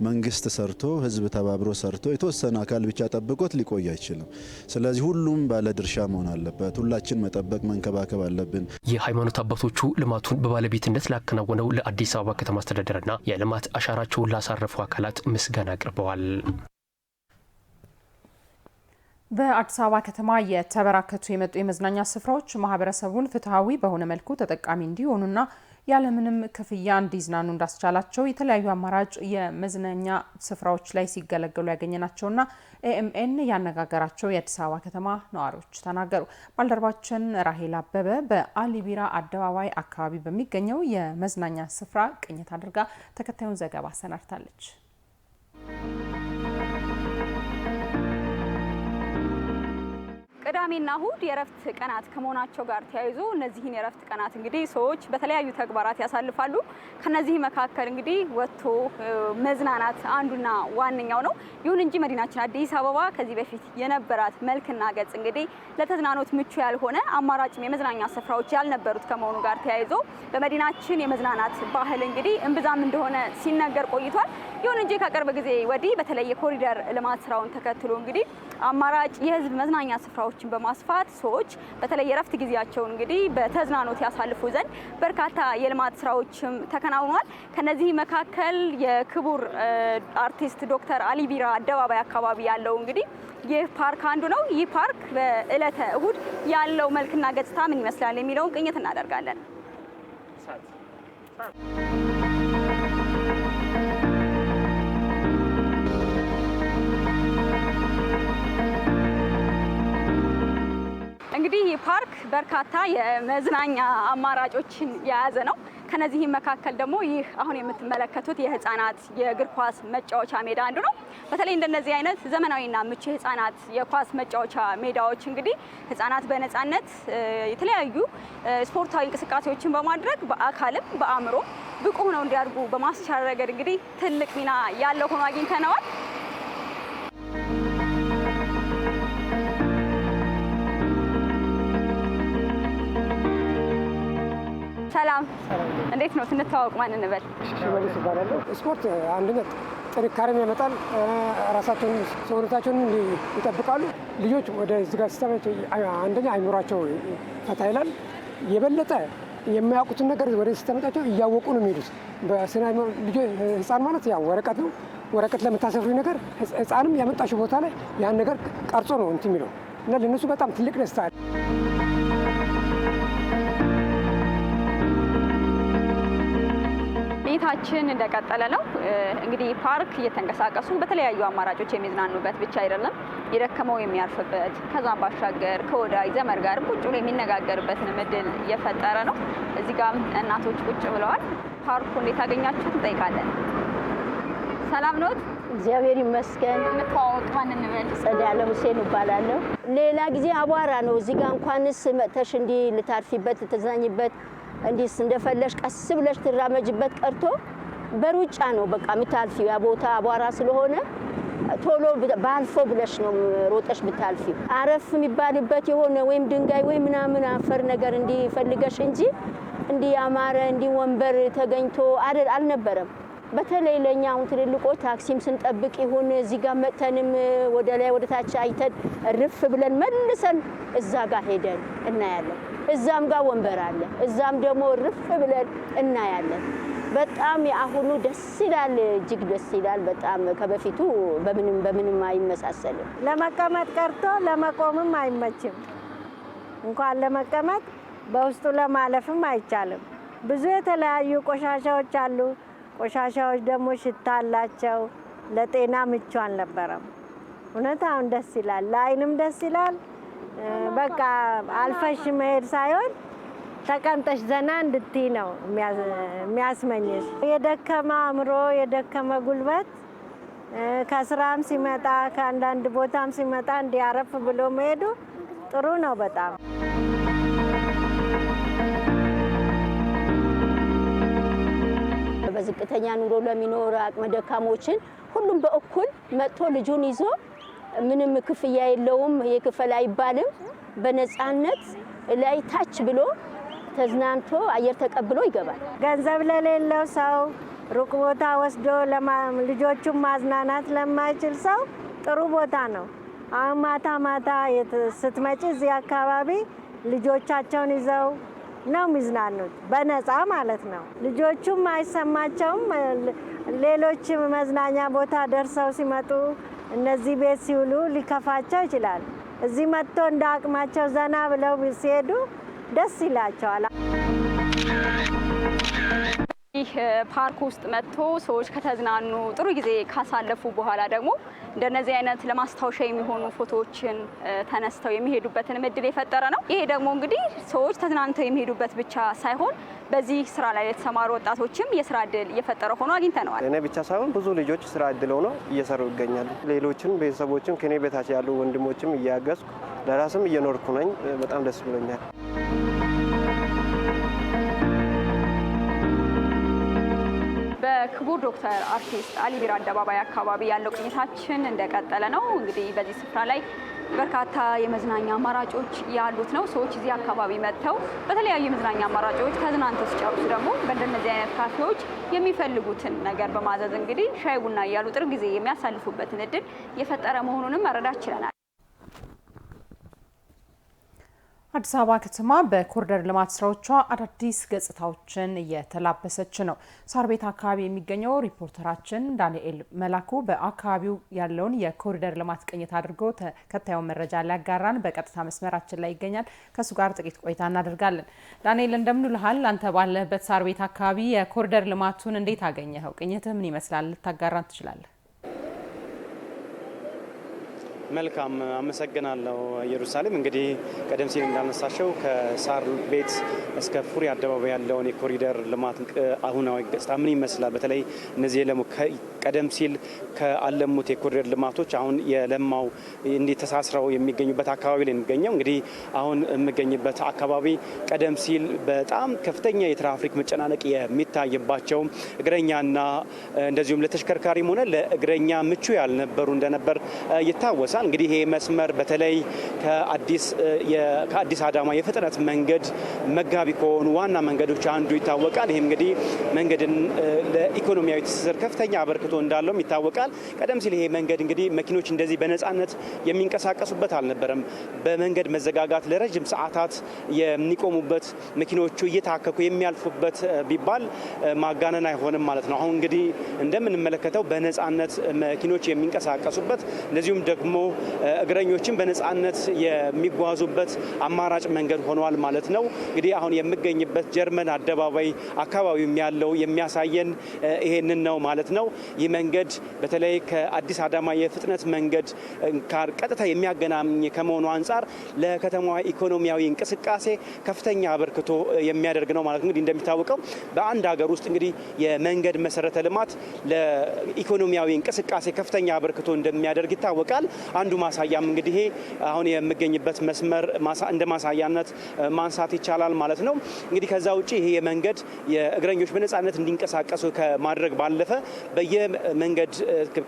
መንግስት ሰርቶ ህዝብ ተባብሮ ሰርቶ የተወሰነ አካል ብቻ ጠብቆት ሊቆይ አይችልም። ስለዚህ ሁሉም ባለድርሻ መሆን አለበት። ሁላችን መጠበቅ መንከባከብ አለብን። የሃይማኖት አባቶቹ ልማቱን በባለቤትነት ላከናወነው ለአዲስ አበባ ከተማ አስተዳደርና የልማት አሻራቸው ላሳረፉ አካላት ምስጋና አቅርበዋል። በአዲስ አበባ ከተማ የተበራከቱ የመጡ የመዝናኛ ስፍራዎች ማህበረሰቡን ፍትሃዊ በሆነ መልኩ ተጠቃሚ እንዲሆኑና ያለምንም ክፍያ እንዲዝናኑ እንዳስቻላቸው የተለያዩ አማራጭ የመዝናኛ ስፍራዎች ላይ ሲገለገሉ ያገኘናቸውና ኤኤምኤን ያነጋገራቸው የአዲስ አበባ ከተማ ነዋሪዎች ተናገሩ። ባልደረባችን ራሄል አበበ በአሊቢራ አደባባይ አካባቢ በሚገኘው የመዝናኛ ስፍራ ቅኝት አድርጋ ተከታዩን ዘገባ አሰናድታለች። ቅዳሜና እሁድ የረፍት ቀናት ከመሆናቸው ጋር ተያይዞ እነዚህን የረፍት ቀናት እንግዲህ ሰዎች በተለያዩ ተግባራት ያሳልፋሉ። ከነዚህ መካከል እንግዲህ ወጥቶ መዝናናት አንዱና ዋነኛው ነው። ይሁን እንጂ መዲናችን አዲስ አበባ ከዚህ በፊት የነበራት መልክና ገጽ እንግዲህ ለተዝናኖት ምቹ ያልሆነ አማራጭም የመዝናኛ ስፍራዎች ያልነበሩት ከመሆኑ ጋር ተያይዞ በመዲናችን የመዝናናት ባህል እንግዲህ እምብዛም እንደሆነ ሲነገር ቆይቷል። ይሁን እንጂ ከቅርብ ጊዜ ወዲህ በተለይ የኮሪደር ልማት ስራውን ተከትሎ እንግዲህ አማራጭ የህዝብ መዝናኛ ስፍራዎችን በማስፋት ሰዎች በተለይ የረፍት ጊዜያቸውን እንግዲህ በተዝናኖት ያሳልፉ ዘንድ በርካታ የልማት ስራዎችም ተከናውኗል። ከነዚህ መካከል የክቡር አርቲስት ዶክተር አሊቢራ አደባባይ አካባቢ ያለው እንግዲህ ይህ ፓርክ አንዱ ነው። ይህ ፓርክ በዕለተ እሁድ ያለው መልክና ገጽታ ምን ይመስላል የሚለውን ቅኝት እናደርጋለን። እንግዲህ ይህ ፓርክ በርካታ የመዝናኛ አማራጮችን የያዘ ነው። ከነዚህም መካከል ደግሞ ይህ አሁን የምትመለከቱት የህፃናት የእግር ኳስ መጫወቻ ሜዳ አንዱ ነው። በተለይ እንደነዚህ አይነት ዘመናዊና ምቹ የህፃናት የኳስ መጫወቻ ሜዳዎች እንግዲህ ህፃናት በነፃነት የተለያዩ ስፖርታዊ እንቅስቃሴዎችን በማድረግ በአካልም በአእምሮ ብቁ ሆነው እንዲያድጉ በማስቻል ረገድ እንግዲህ ትልቅ ሚና ያለው ሆኖ አግኝተነዋል። ሰላም፣ እንዴት ነው? ስንተዋወቅ ማን እንበል? ሽመልስ ይባላል። ስፖርት አንድነት ጥንካሬም ያመጣል፣ ራሳቸውን ሰውነታቸውን ይጠብቃሉ። ልጆች ወደ እዚህ ጋር ሲስተማቸው አንደኛ አይምሯቸው ፈታ ይላል። የበለጠ የሚያውቁትን ነገር ወደ ሲስተማቸው እያወቁ ነው የሚሄዱት። በስነ ልጆች ህፃን ማለት ያው ወረቀት ነው። ወረቀት ለምታሰፍሪ ነገር ህፃንም ያመጣሽው ቦታ ላይ ያን ነገር ቀርጾ ነው እንትን የሚለው እና ለነሱ በጣም ትልቅ ደስታ አለ። ቆይታችን እንደቀጠለ ነው። እንግዲህ ፓርክ እየተንቀሳቀሱ በተለያዩ አማራጮች የሚዝናኑበት ብቻ አይደለም፣ የደከመው የሚያርፍበት ከዛም ባሻገር ከወዳጅ ዘመድ ጋር ቁጭ ብሎ የሚነጋገርበትን እድል እየፈጠረ ነው። እዚህ ጋር እናቶች ቁጭ ብለዋል። ፓርኩ እንዴት አገኛችሁ እንጠይቃለን። ሰላም ኖት? እግዚአብሔር ይመስገን። እንተዋወቅ፣ ማን እንበል? ጸዳለ ሁሴን እባላለሁ። ሌላ ጊዜ አቧራ ነው። እዚህ ጋር እንኳንስ መተሽ እንዲህ ልታርፊበት ልትዝናኝበት እንዲስ እንደፈለሽ ቀስ ብለሽ ትራመጅበት ቀርቶ በሩጫ ነው በቃ የምታልፊው። ያ ቦታ አቧራ ስለሆነ ቶሎ ባልፎ ብለሽ ነው ሮጠሽ ብታልፊ። አረፍ የሚባልበት የሆነ ወይም ድንጋይ ወይ ምናምን አፈር ነገር እንዲፈልገሽ እንጂ እንዲህ ያማረ እንዲህ ወንበር ተገኝቶ አልነበረም። በተለይ ለኛ አሁን ትልልቆች ታክሲም ስንጠብቅ ይሁን እዚህ ጋር መጥተንም ወደ ላይ ወደ ታች አይተን ርፍ ብለን መልሰን እዛ ጋር ሄደን እናያለን። እዛም ጋር ወንበር አለ፣ እዛም ደግሞ ርፍ ብለን እናያለን። በጣም የአሁኑ ደስ ይላል፣ እጅግ ደስ ይላል። በጣም ከበፊቱ በምንም አይመሳሰልም። ለመቀመጥ ቀርቶ ለመቆምም አይመችም። እንኳን ለመቀመጥ በውስጡ ለማለፍም አይቻልም። ብዙ የተለያዩ ቆሻሻዎች አሉ። ቆሻሻዎች ደግሞ ሽታ አላቸው። ለጤና ምቹ አልነበረም። እውነት አሁን ደስ ይላል፣ ለአይንም ደስ ይላል። በቃ አልፈሽ መሄድ ሳይሆን ተቀምጠሽ ዘና እንድትይ ነው የሚያስመኝሽ። የደከመ አእምሮ፣ የደከመ ጉልበት ከስራም ሲመጣ ከአንዳንድ ቦታም ሲመጣ እንዲያረፍ ብሎ መሄዱ ጥሩ ነው በጣም። በዝቅተኛ ኑሮ ለሚኖር አቅመ ደካሞችን ሁሉም በእኩል መጥቶ ልጁን ይዞ ምንም ክፍያ የለውም፣ የክፈል አይባልም። በነፃነት ላይ ታች ብሎ ተዝናንቶ አየር ተቀብሎ ይገባል። ገንዘብ ለሌለው ሰው ሩቅ ቦታ ወስዶ ልጆቹን ማዝናናት ለማይችል ሰው ጥሩ ቦታ ነው። አሁን ማታ ማታ ስትመጪ እዚህ አካባቢ ልጆቻቸውን ይዘው ነው የሚዝናኑት፣ በነፃ ማለት ነው። ልጆቹም አይሰማቸውም። ሌሎች መዝናኛ ቦታ ደርሰው ሲመጡ እነዚህ ቤት ሲውሉ ሊከፋቸው ይችላል። እዚህ መጥቶ እንደ አቅማቸው ዘና ብለው ሲሄዱ ደስ ይላቸዋል። ይህ ፓርክ ውስጥ መጥቶ ሰዎች ከተዝናኑ ጥሩ ጊዜ ካሳለፉ በኋላ ደግሞ እንደነዚህ አይነት ለማስታወሻ የሚሆኑ ፎቶዎችን ተነስተው የሚሄዱበትን እድል የፈጠረ ነው። ይሄ ደግሞ እንግዲህ ሰዎች ተዝናንተው የሚሄዱበት ብቻ ሳይሆን በዚህ ስራ ላይ የተሰማሩ ወጣቶችም የስራ እድል እየፈጠረ ሆኖ አግኝተነዋል። እኔ ብቻ ሳይሆን ብዙ ልጆች ስራ እድል ሆነው እየሰሩ ይገኛሉ። ሌሎችን ቤተሰቦችም ከኔ በታች ያሉ ወንድሞችም እያገዝኩ ለራስም እየኖርኩ ነኝ። በጣም ደስ ብሎኛል። በክቡር ዶክተር አርቲስት አሊ ቢራ አደባባይ አካባቢ ያለው ቅኝታችን እንደቀጠለ ነው። እንግዲህ በዚህ ስፍራ ላይ በርካታ የመዝናኛ አማራጮች ያሉት ነው። ሰዎች እዚህ አካባቢ መጥተው በተለያዩ የመዝናኛ አማራጮች ተዝናንተው ሲጨርሱ ደግሞ በእንደነዚህ አይነት ካፌዎች የሚፈልጉትን ነገር በማዘዝ እንግዲህ ሻይ ቡና እያሉ ጥሩ ጊዜ የሚያሳልፉበትን እድል የፈጠረ መሆኑንም መረዳት ችለናል። አዲስ አበባ ከተማ በኮሪደር ልማት ስራዎቿ አዳዲስ ገጽታዎችን እየተላበሰች ነው። ሳር ቤት አካባቢ የሚገኘው ሪፖርተራችን ዳንኤል መላኩ በአካባቢው ያለውን የኮሪደር ልማት ቅኝት አድርጎ ተከታዩን መረጃ ሊያጋራን በቀጥታ መስመራችን ላይ ይገኛል። ከሱ ጋር ጥቂት ቆይታ እናደርጋለን። ዳንኤል እንደምን ውለሃል? አንተ ባለህበት ሳር ቤት አካባቢ የኮሪደር ልማቱን እንዴት አገኘኸው? ቅኝትህ ምን ይመስላል? ልታጋራን ትችላለህ? መልካም አመሰግናለሁ ኢየሩሳሌም። እንግዲህ ቀደም ሲል እንዳነሳቸው ከሳር ቤት እስከ ፉሪ አደባባይ ያለውን የኮሪደር ልማት አሁናዊ ገጽታ ምን ይመስላል? በተለይ እነዚህ የለሙ ቀደም ሲል ከአለሙት የኮሪደር ልማቶች አሁን የለማው እንዴት ተሳስረው የሚገኙበት አካባቢ ላይ የሚገኘው እንግዲህ አሁን የሚገኝበት አካባቢ ቀደም ሲል በጣም ከፍተኛ የትራፊክ መጨናነቅ የሚታይባቸው እግረኛና እንደዚሁም ለተሽከርካሪም ሆነ ለእግረኛ ምቹ ያልነበሩ እንደነበር ይታወሳል። እንግዲህ ይሄ መስመር በተለይ ከአዲስ አዳማ የፍጥነት መንገድ መጋቢ ከሆኑ ዋና መንገዶች አንዱ ይታወቃል። ይሄ እንግዲህ መንገድን ለኢኮኖሚያዊ ትስስር ከፍተኛ አበርክቶ እንዳለውም ይታወቃል። ቀደም ሲል ይሄ መንገድ እንግዲህ መኪኖች እንደዚህ በነፃነት የሚንቀሳቀሱበት አልነበረም። በመንገድ መዘጋጋት ለረጅም ሰዓታት የሚቆሙበት፣ መኪኖቹ እየታከኩ የሚያልፉበት ቢባል ማጋነን አይሆንም ማለት ነው። አሁን እንግዲህ እንደምንመለከተው በነፃነት መኪኖች የሚንቀሳቀሱበት እንደዚሁም ደግሞ እግረኞችን በነፃነት የሚጓዙበት አማራጭ መንገድ ሆኗል ማለት ነው። እንግዲህ አሁን የምገኝበት ጀርመን አደባባይ አካባቢም ያለው የሚያሳየን ይሄንን ነው ማለት ነው። ይህ መንገድ በተለይ ከአዲስ አዳማ የፍጥነት መንገድ ጋር ቀጥታ የሚያገናኝ ከመሆኑ አንጻር ለከተማዋ ኢኮኖሚያዊ እንቅስቃሴ ከፍተኛ አበርክቶ የሚያደርግ ነው ማለት ነው። እንግዲህ እንደሚታወቀው በአንድ ሀገር ውስጥ እንግዲህ የመንገድ መሰረተ ልማት ለኢኮኖሚያዊ እንቅስቃሴ ከፍተኛ አበርክቶ እንደሚያደርግ ይታወቃል። አንዱ ማሳያም እንግዲህ አሁን የምገኝበት መስመር እንደ ማሳያነት ማንሳት ይቻላል ማለት ነው። እንግዲህ ከዛ ውጪ ይሄ የመንገድ የእግረኞች በነፃነት እንዲንቀሳቀሱ ከማድረግ ባለፈ በየመንገድ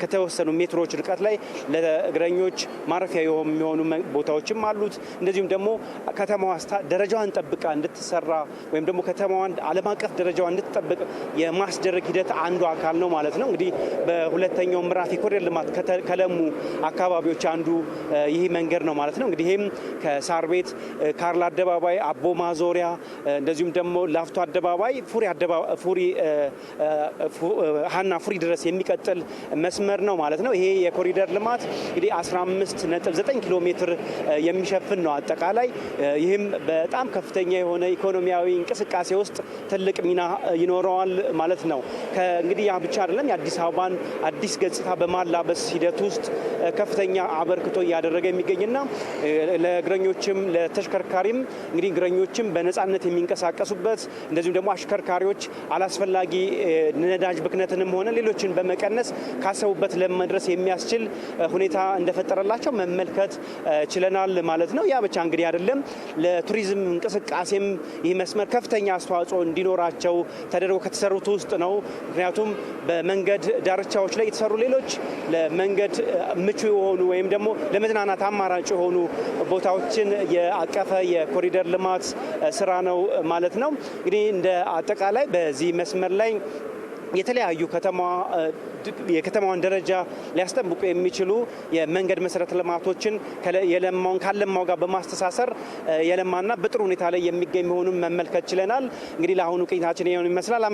ከተወሰኑ ሜትሮች ርቀት ላይ ለእግረኞች ማረፊያ የሚሆኑ ቦታዎችም አሉት። እንደዚሁም ደግሞ ከተማዋ ደረጃዋን ጠብቃ እንድትሰራ ወይም ደግሞ ከተማዋን ዓለም አቀፍ ደረጃዋን እንድትጠብቅ የማስደረግ ሂደት አንዱ አካል ነው ማለት ነው። እንግዲህ በሁለተኛው ምዕራፍ የኮሪደር ልማት ከለሙ አካባቢዎች መንገዶች አንዱ ይህ መንገድ ነው ማለት ነው። እንግዲህ ይህም ከሳር ቤት ካርል አደባባይ፣ አቦ ማዞሪያ እንደዚሁም ደግሞ ላፍቶ አደባባይ ሀና ፉሪ ድረስ የሚቀጥል መስመር ነው ማለት ነው። ይሄ የኮሪደር ልማት እንግዲህ 15.9 ኪሎ ሜትር የሚሸፍን ነው አጠቃላይ። ይህም በጣም ከፍተኛ የሆነ ኢኮኖሚያዊ እንቅስቃሴ ውስጥ ትልቅ ሚና ይኖረዋል ማለት ነው። እንግዲህ ያ ብቻ አይደለም። የአዲስ አበባን አዲስ ገጽታ በማላበስ ሂደት ውስጥ ከፍተኛ አበርክቶ እያደረገ የሚገኝና ለእግረኞችም ለተሽከርካሪም እንግዲህ እግረኞችም በነጻነት የሚንቀሳቀሱበት እንደዚሁም ደግሞ አሽከርካሪዎች አላስፈላጊ ነዳጅ ብክነትንም ሆነ ሌሎችን በመቀነስ ካሰቡበት ለመድረስ የሚያስችል ሁኔታ እንደፈጠረላቸው መመልከት ችለናል ማለት ነው። ያ ብቻ እንግዲህ አይደለም። ለቱሪዝም እንቅስቃሴም ይህ መስመር ከፍተኛ አስተዋጽኦ እንዲኖራቸው ተደርጎ ከተሰሩት ውስጥ ነው። ምክንያቱም በመንገድ ዳርቻዎች ላይ የተሰሩ ሌሎች ለመንገድ ምቹ የሆኑ ወይም ደግሞ ለመዝናናት አማራጭ የሆኑ ቦታዎችን የአቀፈ የኮሪደር ልማት ስራ ነው ማለት ነው። እንግዲህ እንደ አጠቃላይ በዚህ መስመር ላይ የተለያዩ የከተማዋን ደረጃ ሊያስጠብቁ የሚችሉ የመንገድ መሰረተ ልማቶችን ካለማው ጋር በማስተሳሰር የለማና በጥሩ ሁኔታ ላይ የሚገኝ መሆኑን መመልከት ችለናል። እንግዲህ ለአሁኑ ቅኝታችን ይሄን ይመስላል።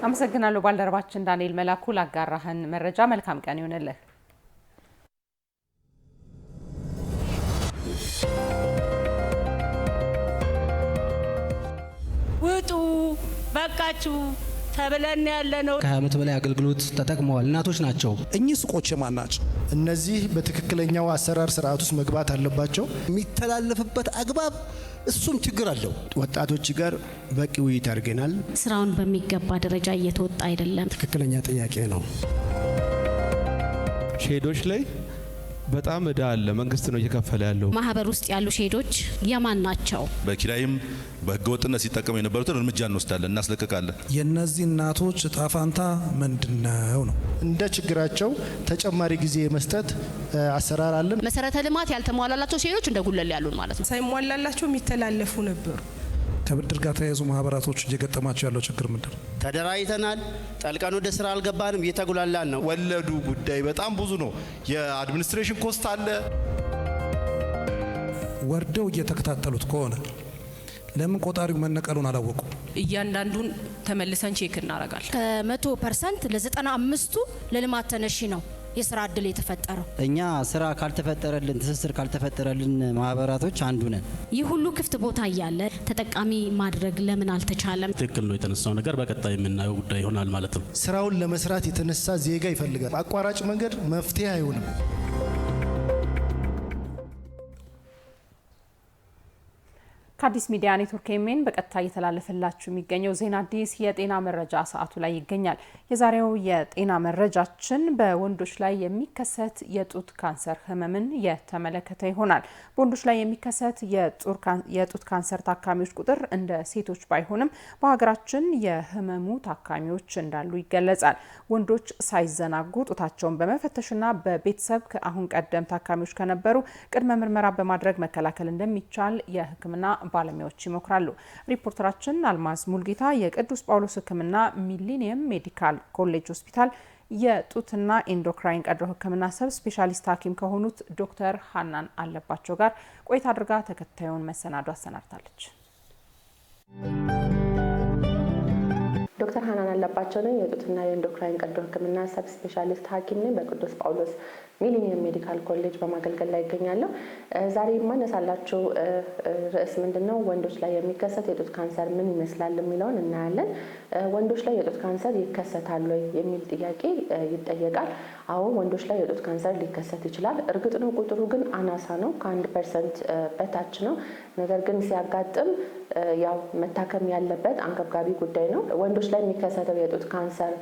አመሰግናለሁ ባልደረባችን ዳንኤል መላኩ ላጋራህን መረጃ። መልካም ቀን ይሁንልህ። ውጡ በቃችሁ ተብለን ያለነው ከዓመት በላይ አገልግሎት ተጠቅመዋል እናቶች ናቸው። እኚህ ሱቆች ማን ናቸው? እነዚህ በትክክለኛው አሰራር ስርዓት ውስጥ መግባት አለባቸው። የሚተላለፍበት አግባብ እሱም ችግር አለው። ወጣቶች ጋር በቂ ውይይት አድርገናል። ስራውን በሚገባ ደረጃ እየተወጣ አይደለም። ትክክለኛ ጥያቄ ነው። ሼዶች ላይ በጣም እዳ አለ። መንግስት ነው እየከፈለ ያለው። ማህበር ውስጥ ያሉ ሼዶች የማን ናቸው? በኪራይም በህገወጥነት ሲጠቀሙ የነበሩትን እርምጃ እንወስዳለን፣ እናስለቅቃለን። የነዚህ እናቶች እጣ ፋንታ ምንድነው ነው? እንደ ችግራቸው ተጨማሪ ጊዜ መስጠት አሰራር አለን። መሰረተ ልማት ያልተሟላላቸው ሼዶች እንደ ጉለል ያሉን ማለት ነው። ሳይሟላላቸው የሚተላለፉ ነበሩ። ከብድር ጋር ተያይዞ ማህበራቶች እየገጠማቸው ያለው ችግር ምንድን ነው? ተደራጅተናል፣ ጠልቀን ወደ ስራ አልገባንም፣ እየተጉላላን ነው። ወለዱ ጉዳይ በጣም ብዙ ነው። የአድሚኒስትሬሽን ኮስት አለ። ወርደው እየተከታተሉት ከሆነ ለምን ቆጣሪው መነቀሉን አላወቁ? እያንዳንዱን ተመልሰን ቼክ እናደርጋለን። ከ100% ለ95ቱ ለልማት ተነሺ ነው የስራ እድል የተፈጠረው። እኛ ስራ ካልተፈጠረልን ትስስር ካልተፈጠረልን ማህበራቶች አንዱ ነን። ይህ ሁሉ ክፍት ቦታ እያለ ተጠቃሚ ማድረግ ለምን አልተቻለም? ትክክል ነው የተነሳው ነገር በቀጣይ የምናየው ጉዳይ ይሆናል ማለት ነው። ስራውን ለመስራት የተነሳ ዜጋ ይፈልጋል። አቋራጭ መንገድ መፍትሄ አይሆንም። ከአዲስ ሚዲያ ኔትወርክ ኤሜን በቀጥታ እየተላለፈላችሁ የሚገኘው ዜና አዲስ የጤና መረጃ ሰዓቱ ላይ ይገኛል። የዛሬው የጤና መረጃችን በወንዶች ላይ የሚከሰት የጡት ካንሰር ህመምን የተመለከተ ይሆናል። በወንዶች ላይ የሚከሰት የጡት ካንሰር ታካሚዎች ቁጥር እንደ ሴቶች ባይሆንም በሀገራችን የህመሙ ታካሚዎች እንዳሉ ይገለጻል። ወንዶች ሳይዘናጉ ጡታቸውን በመፈተሽና በቤተሰብ ከአሁን ቀደም ታካሚዎች ከነበሩ ቅድመ ምርመራ በማድረግ መከላከል እንደሚቻል የህክምና ባለሙያዎች ይመክራሉ። ሪፖርተራችን አልማዝ ሙልጌታ የቅዱስ ጳውሎስ ህክምና ሚሊኒየም ሜዲካል ኮሌጅ ሆስፒታል የጡትና ኢንዶክራይን ቀዶ ህክምና ሰብ ስፔሻሊስት ሐኪም ከሆኑት ዶክተር ሀናን አለባቸው ጋር ቆይታ አድርጋ ተከታዩን መሰናዶ አሰናድታለች። ዶክተር ሀናን አለባቸው ነኝ። የጡትና የኢንዶክራይን ቀዶ ህክምና ሰብ ስፔሻሊስት ሐኪም ነኝ። በቅዱስ ጳውሎስ ሚሊኒየም ሜዲካል ኮሌጅ በማገልገል ላይ ይገኛለሁ። ዛሬ የማነሳላችሁ ርዕስ ምንድነው? ወንዶች ላይ የሚከሰት የጡት ካንሰር ምን ይመስላል የሚለውን እናያለን። ወንዶች ላይ የጡት ካንሰር ይከሰታል ወይ የሚል ጥያቄ ይጠየቃል። አዎ ወንዶች ላይ የጡት ካንሰር ሊከሰት ይችላል። እርግጥ ነው ቁጥሩ ግን አናሳ ነው፣ ከ1% በታች ነው። ነገር ግን ሲያጋጥም ያው መታከም ያለበት አንገብጋቢ ጉዳይ ነው። ወንዶች ላይ የሚከሰተው የጡት ካንሰር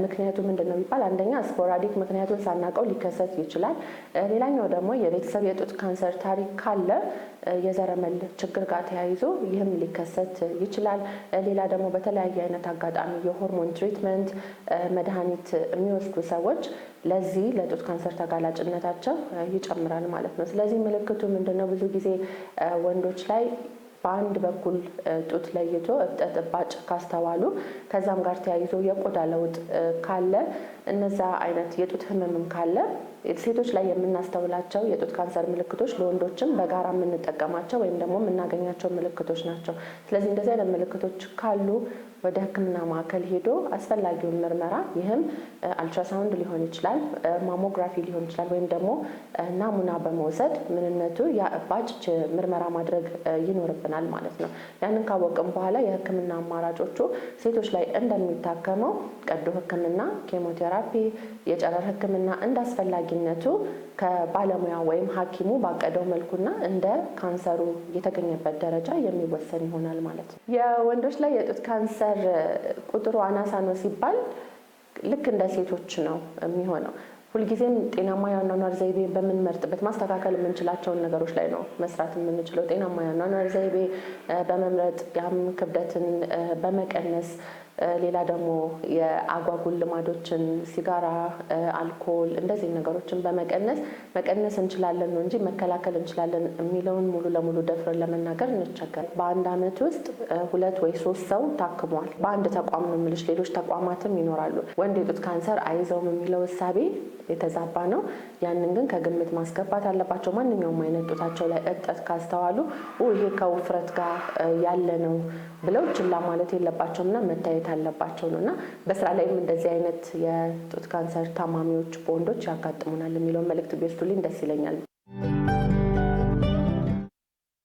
ምክንያቱ ምንድነው ቢባል አንደኛ ስፖራዲክ ምክንያቱን ሳናውቀው ሊከሰት ይችላል። ሌላኛው ደግሞ የቤተሰብ የጡት ካንሰር ታሪክ ካለ የዘረመል ችግር ጋር ተያይዞ ይህም ሊከሰት ይችላል። ሌላ ደግሞ በተለያየ አይነት አጋጣሚ የሆርሞን ትሪትመንት መድኃኒት የሚወስዱ ሰዎች ለዚህ ለጡት ካንሰር ተጋላጭነታቸው ይጨምራል ማለት ነው። ስለዚህ ምልክቱ ምንድነው? ብዙ ጊዜ ወንዶች ላይ በአንድ በኩል ጡት ለይቶ እብጠት እባጭ ካስተዋሉ ከዛም ጋር ተያይዞ የቆዳ ለውጥ ካለ እነዛ አይነት የጡት ህመምም ካለ ሴቶች ላይ የምናስተውላቸው የጡት ካንሰር ምልክቶች ለወንዶችም በጋራ የምንጠቀማቸው ወይም ደግሞ የምናገኛቸው ምልክቶች ናቸው። ስለዚህ እንደዚህ አይነት ምልክቶች ካሉ ወደ ሕክምና ማዕከል ሄዶ አስፈላጊውን ምርመራ ይህም አልትራሳውንድ ሊሆን ይችላል፣ ማሞግራፊ ሊሆን ይችላል፣ ወይም ደግሞ ናሙና በመውሰድ ምንነቱ የእባጭ ምርመራ ማድረግ ይኖርብናል ማለት ነው። ያንን ካወቅም በኋላ የሕክምና አማራጮቹ ሴቶች ላይ እንደሚታከመው ቀዶ ሕክምና፣ ኬሞቴራፒ፣ የጨረር ሕክምና እንደ አስፈላጊነቱ ከባለሙያ ወይም ሐኪሙ ባቀደው መልኩና እንደ ካንሰሩ የተገኘበት ደረጃ የሚወሰን ይሆናል ማለት ነው። የወንዶች ላይ የጡት ካንሰር ቁጥሩ አናሳ ነው ሲባል ልክ እንደ ሴቶች ነው የሚሆነው። ሁልጊዜም ጤናማ የአኗኗር ዘይቤ በምንመርጥበት ማስተካከል የምንችላቸውን ነገሮች ላይ ነው መስራት የምንችለው። ጤናማ የአኗኗር ዘይቤ በመምረጥ ያም ክብደትን በመቀነስ ሌላ ደግሞ የአጓጉል ልማዶችን፣ ሲጋራ፣ አልኮል እንደዚህ ነገሮችን መቀነስ እንችላለን ነው እንጂ መከላከል እንችላለን የሚለውን ሙሉ ለሙሉ ደፍረን ለመናገር እንቸገር። በአንድ ዓመት ውስጥ 2 ወይ 3 ሰው ታክሟል። በአንድ ተቋም ነው የምልሽ፣ ሌሎች ተቋማትም ይኖራሉ። ወንድ የጡት ካንሰር አይዘውም የሚለው እሳቤ የተዛባ ነው። ያንን ግን ከግምት ማስገባት አለባቸው። ማንኛውም አይነት ጡታቸው ላይ እብጠት ካስተዋሉ ይሄ ከውፍረት ጋር ያለ ነው ብለው ችላ ማለት የለባቸውምና መታየት አለባቸው ነውና በስራ ላይም እንደዚህ አይነት የጡት ካንሰር ታማሚዎች በወንዶች ያጋጥሙናል የሚለውን መልእክት ቢወስዱልኝ ደስ ይለኛል።